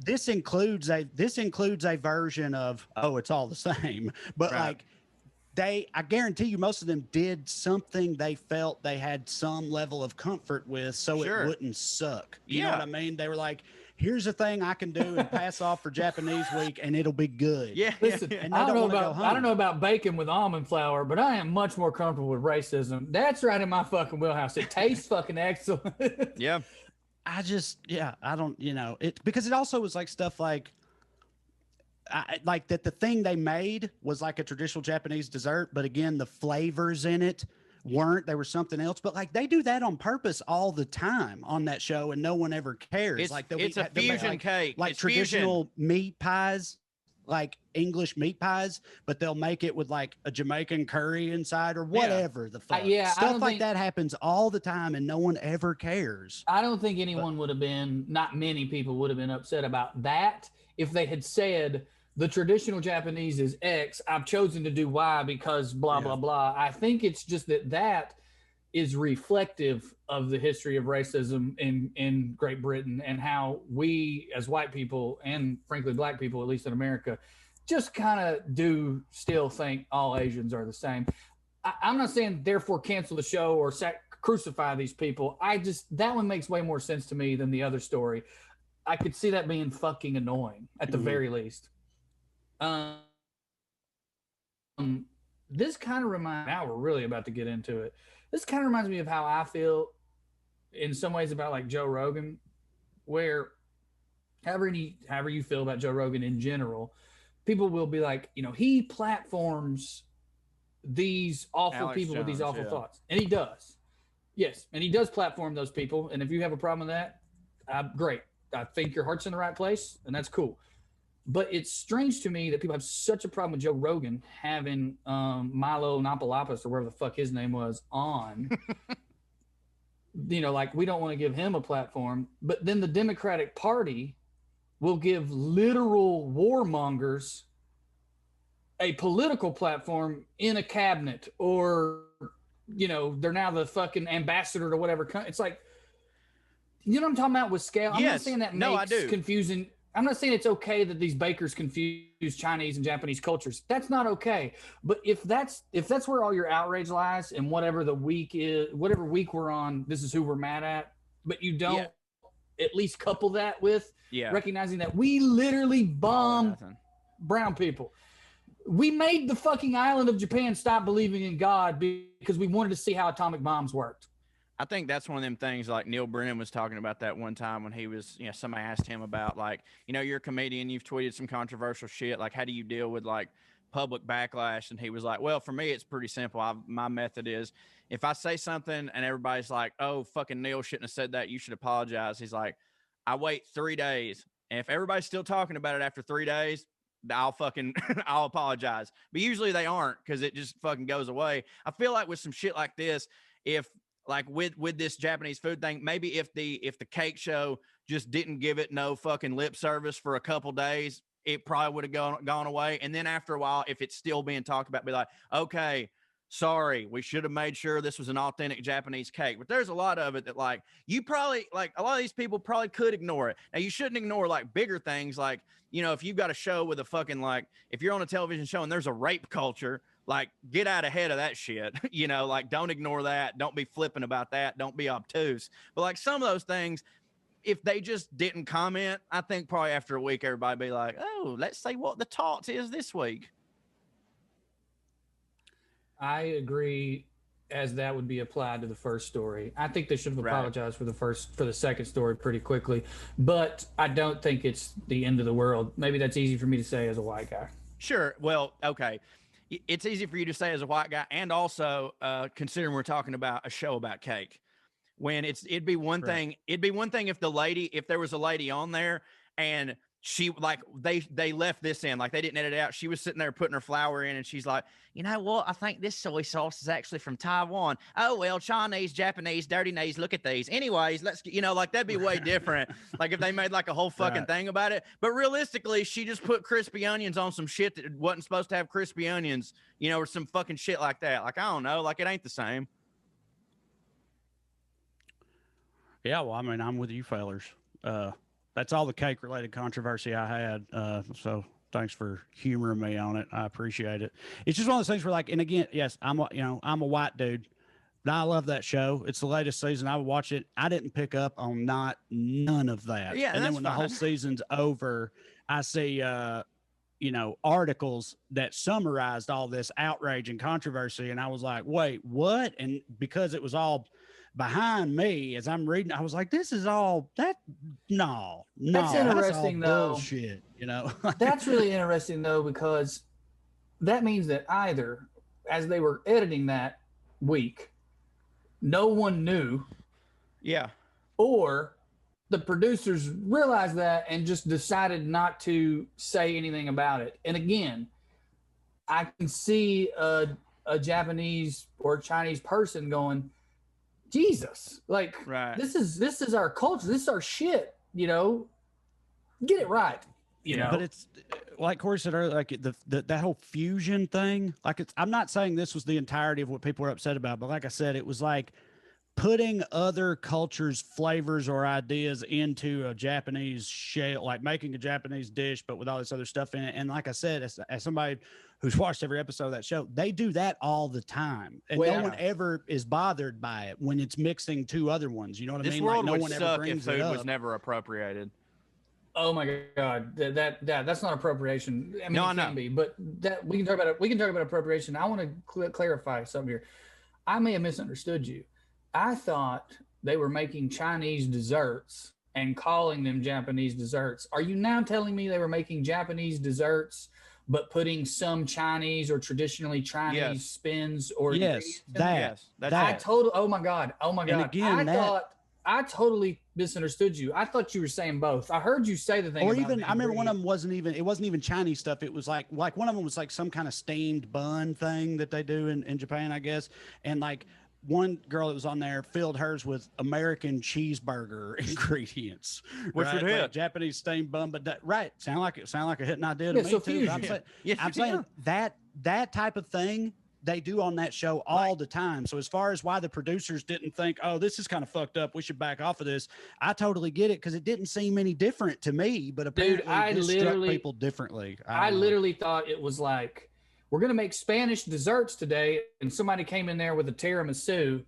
this includes a version of it's all the same, but Right. like I guarantee you, most of them did something they felt they had some level of comfort with, so Sure. it wouldn't suck. You know Yeah. what I mean? They were like, "Here's a thing I can do and pass off for Japanese week, and it'll be good." Yeah. Listen, yeah. And I they don't don't know wanna go about I don't home. know about bacon with almond flour, but I am much more comfortable with racism. That's right in my fucking wheelhouse. It tastes fucking excellent. Yeah. I don't, it because it also was like stuff like that the thing they made was like a traditional Japanese dessert, but again, the flavors in it weren't. They were something else. But like they do that on purpose all the time on that show, and no one ever cares. It's Like it's a they'll make, fusion cake. like It's traditional meat pies, like English meat pies, but they'll make it with like a Jamaican curry inside or whatever the fuck. yeah, I Stuff don't like think- that happens all the time, and no one ever cares. I don't think anyone would have been, not many people would have been upset about that if they had said the traditional Japanese is X. I've chosen to do Y because blah, blah, blah. I think it's just that is reflective of the history of racism in Great Britain and how we as white people and frankly black people, at least in America, just kind of do still think all Asians are the same. I'm not saying therefore cancel the show or crucify these people. That one makes way more sense to me than the other story. I could see that being fucking annoying at the very least. This kind of reminds, now we're really about to get into it. This kind of reminds me of how I feel in some ways about like Joe Rogan, where however you feel about Joe Rogan in general, people will be like, he platforms these awful Alex people with these Jones, awful yeah. thoughts. And he does. Yes. And he does platform those people. And if you have a problem with that, great. I think your heart's in the right place, and that's cool. But it's strange to me that people have such a problem with Joe Rogan having Milo Yiannopoulos or whatever the fuck his name was on. Like we don't want to give him a platform. But then the Democratic Party will give literal warmongers a political platform in a cabinet, or they're now the fucking ambassador to whatever. It's like, you know what I'm talking about with scale. I'm not saying that makes confusing. I'm not saying it's okay that these bakers confuse Chinese and Japanese cultures. That's not okay. But if that's where all your outrage lies, and whatever the week is, whatever week we're on, this is who we're mad at. But you don't at least couple that with recognizing that we literally bombed brown people. We made the fucking island of Japan stop believing in God because we wanted to see how atomic bombs worked. I think that's one of them things like Neil Brennan was talking about that one time when he was, somebody asked him about like, you're a comedian, you've tweeted some controversial shit. Like, how do you deal with like public backlash? And he was like, well, for me, it's pretty simple. My method is if I say something and everybody's like, oh, fucking Neil shouldn't have said that, you should apologize. He's like, I wait 3 days. And if everybody's still talking about it after 3 days, I'll apologize. But usually they aren't, because it just fucking goes away. I feel like with some shit like this, if like with this Japanese food thing, maybe if the cake show just didn't give it no fucking lip service for a couple days, it probably would have gone away. And then after a while, if it's still being talked about, be like, okay, sorry, we should have made sure this was an authentic Japanese cake. But there's a lot of it that like you probably like a lot of these people probably could ignore it. Now you shouldn't ignore like bigger things like, if you've got a show with a fucking like, if you're on a television show and there's a rape culture, like get out ahead of that shit, like don't ignore that. Don't be flippant about that. Don't be obtuse. But like some of those things, if they just didn't comment, I think probably after a week, everybody be like, oh, let's see what the talks is this week. I agree, as that would be applied to the first story. I think they should have apologized for the second story pretty quickly, but I don't think it's the end of the world. Maybe that's easy for me to say as a white guy. Sure. Well, okay. It's easy for you to say as a white guy, and also considering we're talking about a show about cake. When it'd be one thing. It'd be one thing if there was a lady on there and she like they left this in, like they didn't edit it out. She was sitting there putting her flour in, and she's like, you know what? I think this soy sauce is actually from Taiwan. Oh well, Chinese, Japanese, dirty knees. Look at these. Anyways, let's like that'd be way different. Like if they made like a whole fucking thing about it. But realistically, she just put crispy onions on some shit that wasn't supposed to have crispy onions, or some fucking shit like that. Like I don't know, like it ain't the same. Yeah, well, I mean, I'm with you fellers. That's all the cake related controversy I had. So thanks for humoring me on it. I appreciate it. It's just one of those things where, like, and again, yes, I'm a white dude, but I love that show. It's the latest season. I would watch it. I didn't pick up on none of that. Yeah, and then when the whole season's over, I see, articles that summarized all this outrage and controversy, and I was like, wait, what? And because it was all behind me as I'm reading, I was like, this is all that. No, that's interesting, that's all though. Bullshit, That's really interesting, though, because that means that either as they were editing that week, no one knew. Yeah. Or the producers realized that and just decided not to say anything about it. And again, I can see a Japanese or Chinese person going, Jesus, like this is our culture. This is our shit, get it right. But it's like Corey said earlier, like that whole fusion thing, like I'm not saying this was the entirety of what people were upset about, but like I said, it was like putting other cultures' flavors or ideas into a Japanese shell, like making a Japanese dish, but with all this other stuff in it. And like I said, as somebody who's watched every episode of that show, they do that all the time. And no one ever is bothered by it when it's mixing two other ones. You know what I mean? This world like, no would one suck ever brings if food it up. was never appropriated. Oh my God, that's not appropriation. I mean, no, it can be, but that we can talk about it. We can talk about appropriation. I want to clarify something here. I may have misunderstood you. I thought they were making Chinese desserts and calling them Japanese desserts. Are you now telling me they were making Japanese desserts, but putting some Chinese or traditionally Chinese spins or that's oh my God. And again, I totally misunderstood you. I thought you were saying both. I heard you say the thing. Or even, I remember one of them wasn't even Chinese stuff. It was like one of them was like some kind of steamed bun thing that they do in Japan, I guess. And like one girl that was on there filled hers with American cheeseburger ingredients, which would hit like Japanese steamed bun. But sound like a hitting idea to me too. I'm saying that type of thing they do on that show all the time. So as far as why the producers didn't think, oh, this is kind of fucked up, we should back off of this, I totally get it, because it didn't seem any different to me. But apparently, it struck people differently. I literally thought it was like, we're going to make Spanish desserts today, and somebody came in there with a tiramisu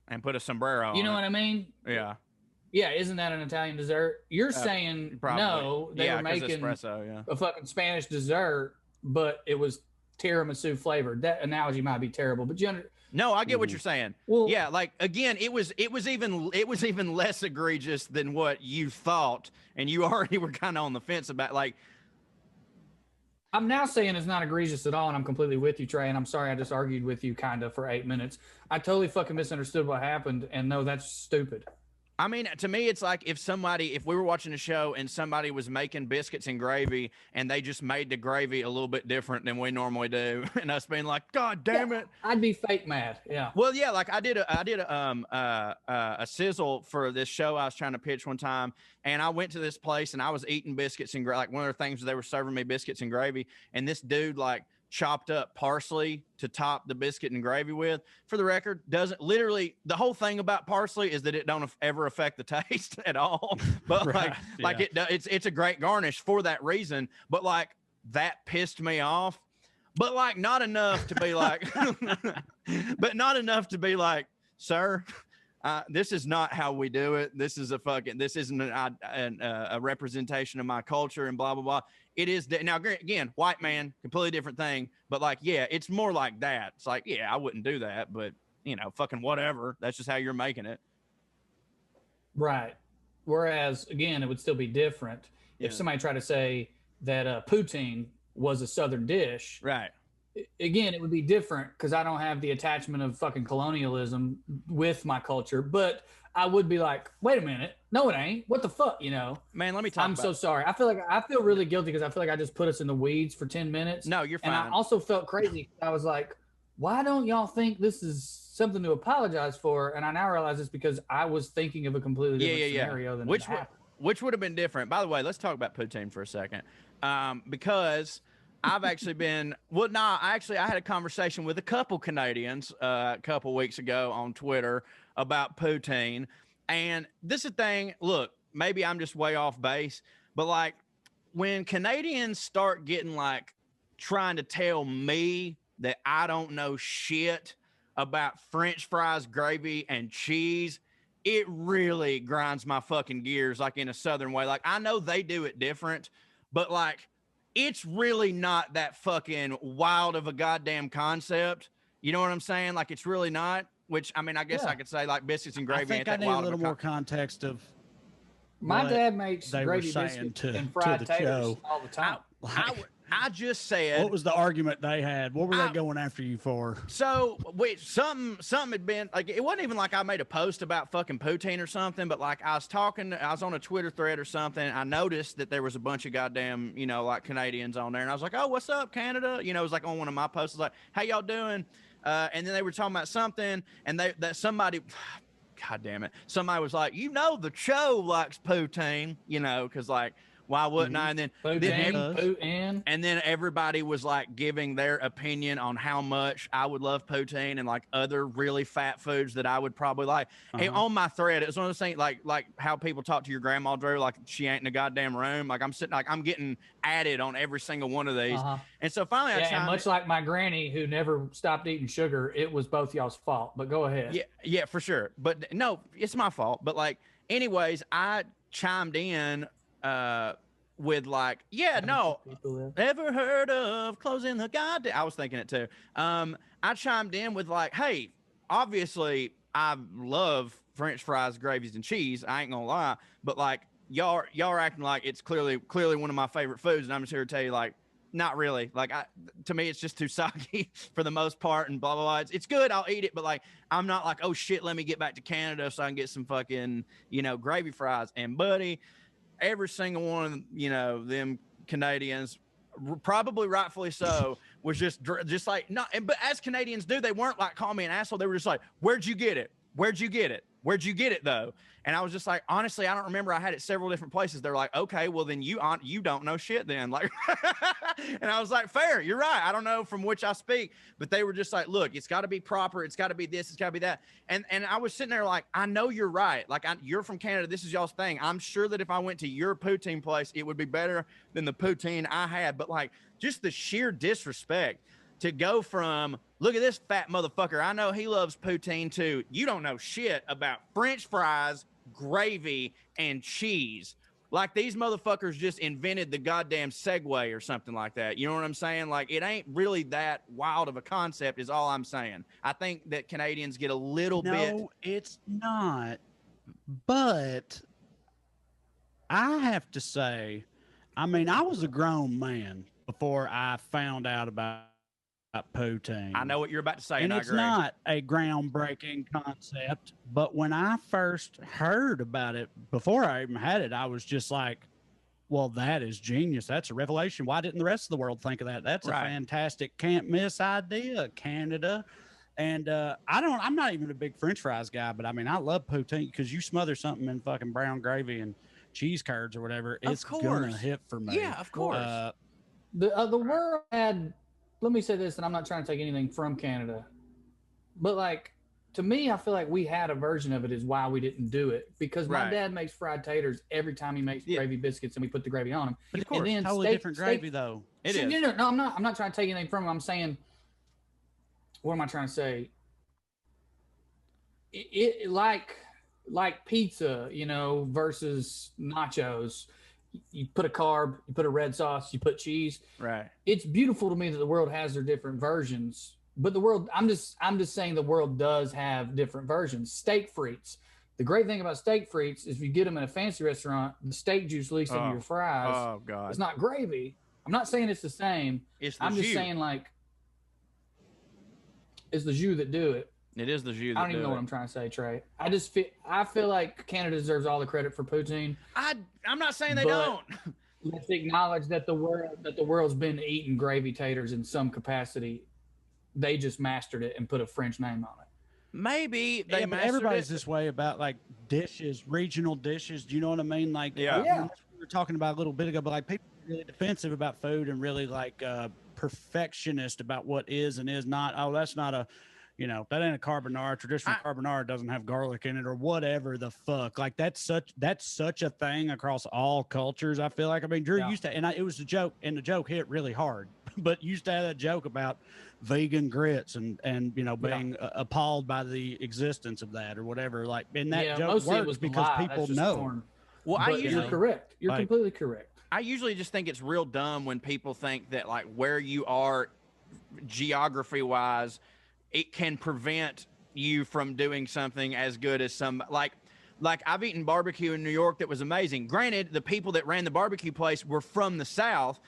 and put a sombrero on You know what I mean? Yeah. Yeah, isn't that an Italian dessert? You're saying probably. No, they were making espresso, a fucking Spanish dessert, but it was tiramisu flavored. That analogy might be terrible, but no, I get what you're saying. Well, yeah, like again, it was even less egregious than what you thought, and you already were kind of on the fence about like. I'm now saying it's not egregious at all, and I'm completely with you, Trae, and I'm sorry I just argued with you kind of for 8 minutes. I totally fucking misunderstood what happened, and no, that's stupid. I mean, to me, it's like if we were watching a show and somebody was making biscuits and gravy and they just made the gravy a little bit different than we normally do, and us being like, God damn it. I'd be fake mad. Yeah. Well, yeah, like I did a sizzle for this show I was trying to pitch one time, and I went to this place and I was eating biscuits and like one of the things they were serving me biscuits and gravy, and this dude like chopped up parsley to top the biscuit and gravy with. For the record, doesn't literally, the whole thing about parsley is that it don't ever affect the taste at all. But it's a great garnish for that reason. But like that pissed me off. But like not enough to be like, sir, this is not how we do it. This isn't a representation of my culture and blah, blah, blah. It is now again, white man, completely different thing. But like, yeah, it's more like that. It's like, yeah, I wouldn't do that, but fucking whatever. That's just how you're making it. Right. Whereas again, it would still be different if somebody tried to say that poutine was a Southern dish. Right. Again, it would be different because I don't have the attachment of fucking colonialism with my culture, but I would be like, wait a minute, no, it ain't. What the fuck, you know? Man, let me talk. I'm so sorry. I feel really guilty because I feel like I just put us in the weeds for 10 minutes. No, you're fine. And I also felt crazy. I was like, why don't y'all think this is something to apologize for? And I now realize it's because I was thinking of a completely different scenario than which would have been different. By the way, let's talk about poutine for a second, because I've actually been I had a conversation with a couple Canadians a couple weeks ago on Twitter about poutine, and this is the thing. Look, maybe I'm just way off base, but like when Canadians start getting like trying to tell me that I don't know shit about French fries, gravy, and cheese, it really grinds my fucking gears, like in a Southern way. Like, I know they do it different, but like, it's really not that fucking wild of a goddamn concept. You know what I'm saying? Like, it's really not, which, I mean, I guess I could say like biscuits and gravy. I think I need a little more context of my dad makes gravy biscuits and fried taters all the time. I just said, what was the argument they had? What were they going after you for? So wait, something had been like, it wasn't even like I made a post about fucking poutine or something, but like I was on a Twitter thread or something. I noticed that there was a bunch of goddamn, you know, like Canadians on there, and I was like, oh, what's up, Canada? You know, it was like on one of my posts, was like, how y'all doing? And then they were talking about something, and somebody, God damn it, somebody was like, you know, the Cho likes poutine, you know, because like, why wouldn't I? And then poutine. And then everybody was like giving their opinion on how much I would love poutine and like other really fat foods that I would probably like. And on my thread, it was one of those things like how people talk to your grandma, Drew, like she ain't in a goddamn room. Like I'm sitting, like I'm getting added on every single one of these. And so finally, and much like my granny who never stopped eating sugar, it was both y'all's fault. But go ahead. Yeah, for sure. But no, it's my fault. But like, anyways, I chimed in with like, ever heard of closing the goddamn, I was thinking it too. I chimed in with like, hey, obviously I love French fries, gravies, and cheese. I ain't gonna lie, but like y'all are acting like it's clearly one of my favorite foods, and I'm just here to tell you like, not really. Like to me, it's just too soggy for the most part, and blah blah blah. It's good, I'll eat it, but like I'm not like, oh shit, let me get back to Canada so I can get some fucking, you know, gravy fries. And buddy, every single one of them, you know, them Canadians, probably rightfully so, was just like, no, but as Canadians do, they weren't like calling me an asshole. They were just like, where'd you get it? Where'd you get it? Where'd you get it though? And I was just like, honestly, I don't remember. I had it several different places. They're like, okay, well then you don't know shit then. Like, and I was like, fair, you're right. I don't know from which I speak, but they were just like, look, it's got to be proper. It's got to be this. It's got to be that. And I was sitting there like, I know you're right. Like you're from Canada. This is y'all's thing. I'm sure that if I went to your poutine place, it would be better than the poutine I had. But like, just the sheer disrespect to go from, look at this fat motherfucker, I know he loves poutine too. You don't know shit about French fries, gravy, and cheese. Like these motherfuckers just invented the goddamn Segway or something like that. You know what I'm saying? Like it ain't really that wild of a concept is all I'm saying. I think that Canadians get a little bit. No, it's not. But I have to say, I mean, I was a grown man before I found out about poutine. I know what you're about to say, and I it's agree. Not a groundbreaking concept, but when I first heard about it, before I even had it, I was just like, well, that is genius. That's a revelation. Why didn't the rest of the world think of that? That's right. A fantastic can't miss idea, Canada. And I'm not even a big French fries guy, but I mean, I love poutine because you smother something in fucking brown gravy and cheese curds or whatever, it's gonna hit for me. Yeah, of course. The world had, let me say this, and I'm not trying to take anything from Canada, but like, to me, I feel like we had a version of it is why we didn't do it, because my dad makes fried taters every time he makes gravy biscuits and we put the gravy on them. But of course, and then totally different gravy though. It is. No, I'm not trying to take anything from him. I'm saying, what am I trying to say? It like pizza, you know, versus nachos. You put a carb, you put a red sauce, you put cheese. Right. It's beautiful to me that the world has their different versions, but the world, I'm just saying the world does have different versions. Steak frites. The great thing about steak frites is if you get them in a fancy restaurant, the steak juice leaks into your fries. Oh God. It's not gravy. I'm not saying it's the same. It's the I'm just jus. saying like, it's the jus that do it. It is the jus. I don't even know what I'm trying to say, Trae. I feel like Canada deserves all the credit for poutine. I'm not saying they But- don't. Let's acknowledge that the world's been eating gravy taters in some capacity. They just mastered it and put a French name on it. Maybe they but mastered everybody's it. this way about like dishes, regional dishes. Do you know what I mean? Like, Yeah. Yeah. that's what we were talking about a little bit ago, but like people are really defensive about food and really like perfectionist about what is and is not. Oh, that's not a, that ain't a carbonara. Traditional carbonara doesn't have garlic in it or whatever the fuck. Like that's such a thing across all cultures. I feel like, I mean, Drew used to, and it was a joke, and the joke hit really hard, but used to have that joke about vegan grits and being appalled by the existence of that or whatever. Like, and that joke mostly it works was the because lie. people That's just know. corn. Well, But you're correct. You're like- completely correct. I usually just think it's real dumb when people think that like where you are geography wise, it can prevent you from doing something as good as some like I've eaten barbecue in New York that was amazing. Granted, the people that ran the barbecue place were from the South,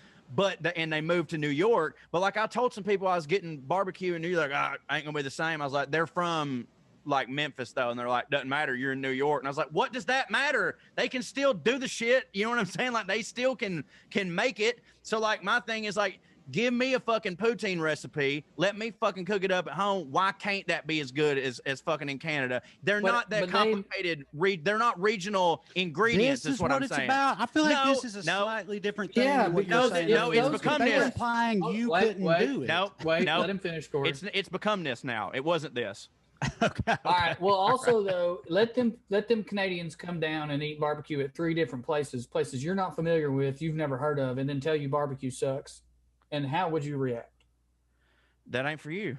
and they moved to New York. But like I told some people I was getting barbecue in New York, I ain't gonna be the same. I was like, they're from like Memphis though, and they're like, doesn't matter, you're in New York. And I was like, what does that matter? They can still do the shit. You know what I'm saying? Like they still can make it. So like my thing is like, give me a fucking poutine recipe. Let me fucking cook it up at home. Why can't that be as good as fucking in Canada? They're not that complicated. They're not regional ingredients. This is what I'm it's saying. about. I feel like this is a slightly different thing. Yeah, than what because you're saying. it's become They're this. implying you Wait, couldn't do it. No, let him finish, Corey. It's become this now. It wasn't this. Okay. All right. Well, also though, let them Canadians come down and eat barbecue at 3 different places you're not familiar with, you've never heard of, and then tell you barbecue sucks. And how would you react? That ain't for you,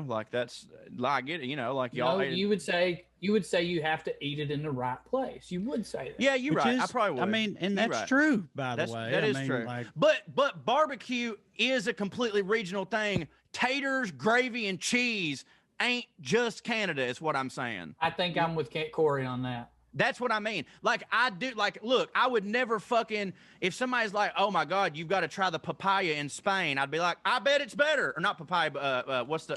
like that's like I get it, like y'all. You would say you have to eat it in the right place. You would say that. Yeah, you're right. I probably would. I mean, and You're that's right. true, by the way. That I is mean, true. like- But barbecue is a completely regional thing. Taters, gravy, and cheese ain't just Canada, is what I'm saying. I think I'm with Corey on that. That's what I mean. Like I do. Like, look, I would never fucking. If somebody's like, "Oh my God, you've got to try the papaya in Spain," I'd be like, "I bet it's better." Or not papaya, but what's the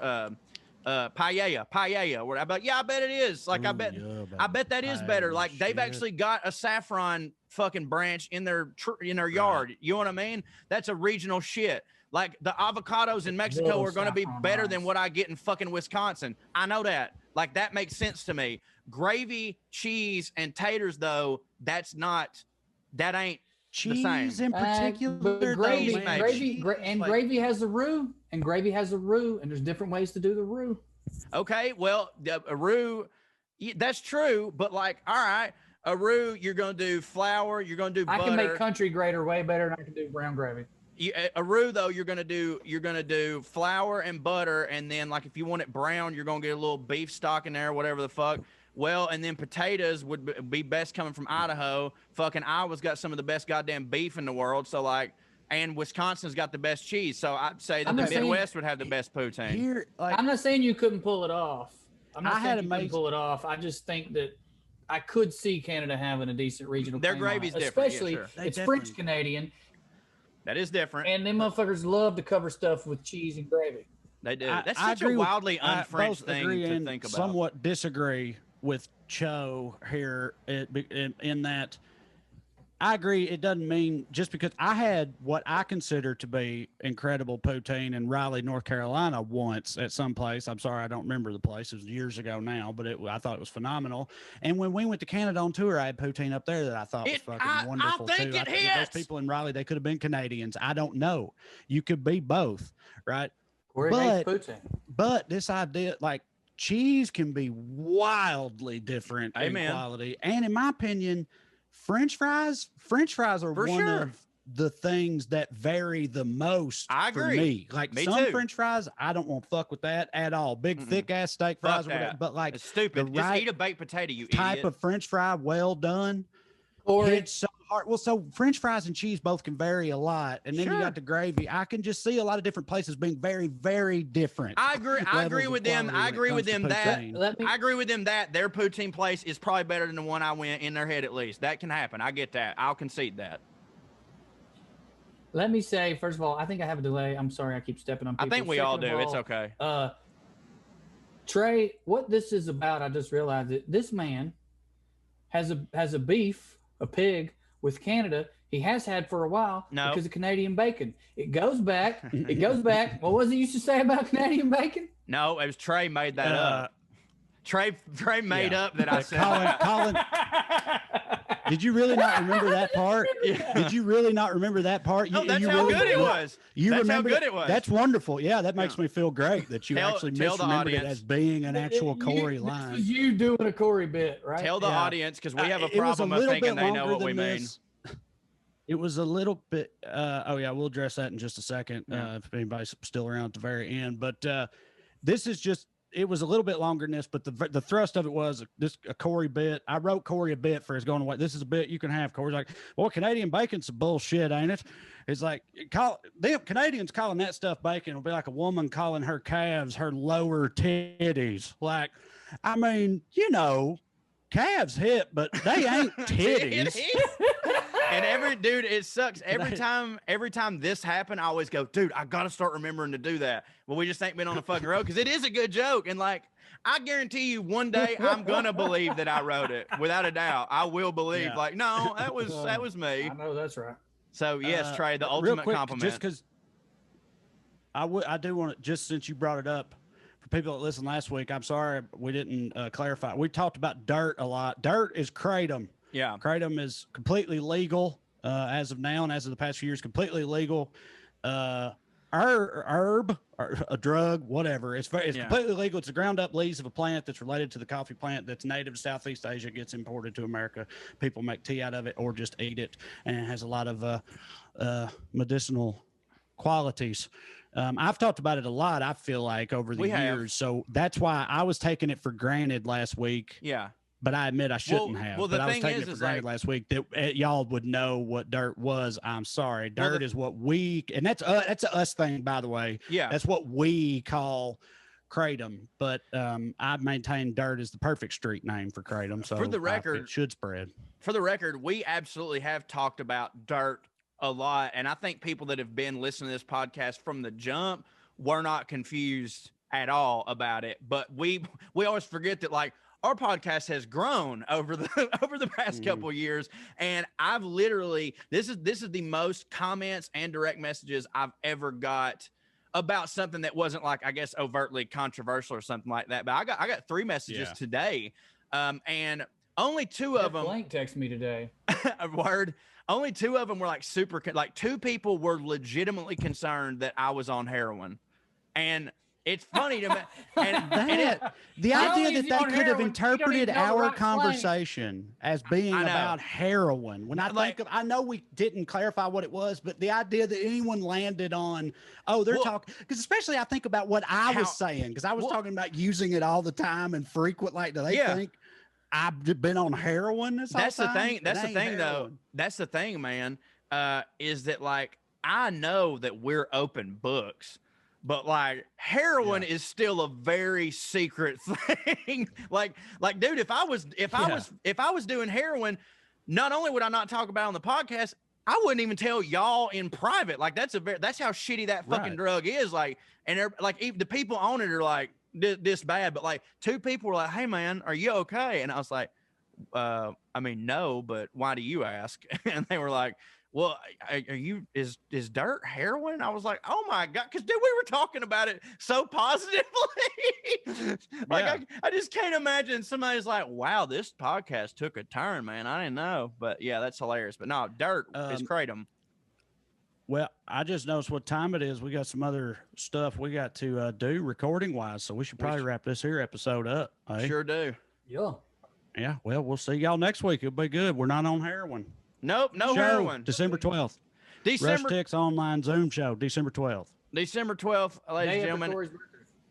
paella? Where I'd be like, "Yeah, I bet it is." Like, I bet that is better. Like, they've actually got a saffron fucking branch in their yard. You know what I mean? That's a regional shit. Like the avocados in Mexico are going to be better than what I get in fucking Wisconsin. I know that. Like that makes sense to me. Gravy, cheese, and taters, though, that ain't cheese the same. in particular. But gravy, though, man. gravy has a roux, and there's different ways to do the roux. Okay, well, a roux, that's true, but like, all right, a roux, you're gonna do flour, you're gonna do butter. I can make country grater way better than I can do brown gravy. A roux though, you're gonna do flour and butter, and then like if you want it brown, you're gonna get a little beef stock in there, whatever the fuck. Well, and then potatoes would be best coming from Idaho. Fucking Iowa's got some of the best goddamn beef in the world. So like, and Wisconsin's got the best cheese. So I'd say that the Midwest would have the best poutine. Here, like, I'm not saying you couldn't pull it off. I'm not saying you couldn't amazing- pull it off. I just think that I could see Canada having a decent regional. Their claim on gravy's it. different, yeah, Especially sure. it's They French definitely- Canadian, That is different. and them motherfuckers love to cover stuff with cheese and gravy. They do. I That's such a agree with- wildly I un-French both thing agree to and think about. Somewhat disagree with Cho here in that I agree. It doesn't mean just because I had what I consider to be incredible poutine in Raleigh, North Carolina once at some place. I'm sorry, I don't remember the place. It was years ago now, but I thought it was phenomenal. And when we went to Canada on tour, I had poutine up there that I thought was fucking wonderful I think too. it Those hits. people in Raleigh, they could have been Canadians. I don't know. You could be both, right? Corey hates poutine. But this idea, like cheese can be wildly different in Amen. quality. And in my opinion, French fries are For one sure. of the things that vary the most I for agree. me. Like Me some too. French fries, I don't want to fuck with that at all. Big, thick ass steak fries, Fuck or whatever. that. But like It's stupid. the Just right eat a baked potato, you type idiot. of French fry, well done. Corey, It's so hard. Well, so French fries and cheese both can vary a lot, and then you Sure. got the gravy. I can just see a lot of different places being very, very different. I agree. I agree levels of with them. quality I when it agree with comes them to that. poutine. I agree with them that their poutine place is probably better than the one I went in their head at least. That can happen. I get that. I'll concede that. let me say first of all, I think I have a delay. I'm sorry, I keep stepping on I people. think we all Second do. of It's all, okay. Trae, what this is about, I just realized that this man has a beef, a pig with Canada. He has had for a while because of Canadian bacon. It goes back. What was it you used to say about Canadian bacon? No, it was Trae made that up. Trae made up that I said. Colin, did you really not remember that part? Did you really not remember that part? That's how good it was. That's how good it was. That's wonderful. Yeah, that makes me feel great that you actually misremembered it as being an actual Corey line. This was you doing a Corey bit, right? Tell the audience, because we have a problem of thinking they know what we mean. It was a little bit. We'll address that in just a second. If anybody's still around at the very end, but this is just. It was a little bit longer than this, but the thrust of it was a Corey bit. I wrote Corey a bit for his going away. This is a bit you can have. Corey's like, well, Canadian bacon's some bullshit, ain't it? It's like, them Canadians calling that stuff bacon will be like a woman calling her calves her lower titties. Like, I mean, calves hit, but they ain't titties. And it sucks. Every time this happened, I always go, dude, I got to start remembering to do that. Well, we just ain't been on the fucking road because it is a good joke. And like, I guarantee you one day I'm going to believe that I wrote it without a doubt. I will believe like, no, that was me. I know that's right. So yes, Trae, the ultimate compliment. Just because I do want to, just since you brought it up, for people that listened last week, I'm sorry we didn't clarify. We talked about dirt a lot. Dirt is kratom. Yeah. Kratom is completely legal as of now, and as of the past few years, completely legal. Herb or a drug, whatever. It's completely legal. It's the ground up leaves of a plant that's related to the coffee plant that's native to Southeast Asia, gets imported to America. People make tea out of it or just eat it, and it has a lot of medicinal qualities. I've talked about it a lot, I feel like, over the years. So that's why I was taking it for granted last week. Yeah. But I admit I shouldn't have. Well, I was taking it for granted last week that y'all would know what dirt was. I'm sorry. Dirt is what we, and that's a us thing, by the way. Yeah. That's what we call kratom. But I maintain dirt is the perfect street name for kratom. So for the record, it should spread. For the record, we absolutely have talked about dirt a lot. And I think people that have been listening to this podcast from the jump were not confused at all about it. But we always forget that, like, our podcast has grown over the past couple of years, and I've literally this is the most comments and direct messages I've ever got about something that wasn't, like, I guess, overtly controversial or something like that. But I got 3 messages today, and only 2 of them. Blank texted me today. A word. Only 2 of them were like super. Like 2 people were legitimately concerned that I was on heroin, and. It's funny to me. The idea that they could have interpreted our conversation as being about heroin. When I know we didn't clarify what it was, but the idea that anyone landed on, they're talking, because especially I think about what I was saying, because I was talking about using it all the time and frequent. Like, do they think I've been on heroin this whole time? That's the thing, though. That's the thing, man, is that, like, I know that we're open books. But like heroin is still a very secret thing. like, dude, if I was doing heroin, not only would I not talk about it on the podcast, I wouldn't even tell y'all in private. Like, that's how shitty that fucking drug is. Like, and like even the people on it are like this bad. But like 2 people were like, "Hey man, are you okay?" And I was like, I mean, no, but why do you ask? And they were like, well, is dirt heroin? I was like, oh my God. Cause dude, we were talking about it so positively. I just can't imagine somebody's like, wow, this podcast took a turn, man. I didn't know, but yeah, that's hilarious. But no, dirt is kratom. Well, I just noticed what time it is. We got some other stuff we got to do recording wise. So we should probably wrap this here episode up. Eh? Sure do. Yeah. Yeah. Well, we'll see y'all next week. It'll be good. We're not on heroin. Nope, no heroin. December 12th. Rush Tick's online Zoom show, December 12th. December 12th, ladies and gentlemen.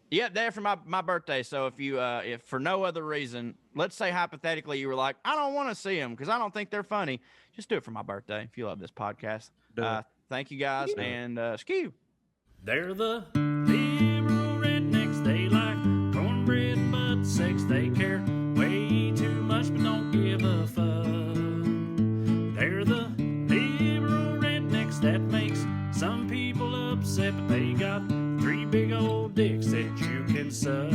Yeah, day after my birthday. So if for no other reason, let's say hypothetically you were like, I don't want to see them because I don't think they're funny. Just do it for my birthday if you love this podcast. Thank you guys, and skew. They're the liberal rednecks. They like cornbread, but sex they care way too much, but don't give a fuck. They're the liberal rednecks that makes some people upset, but they got 3 big old dicks that you can suck.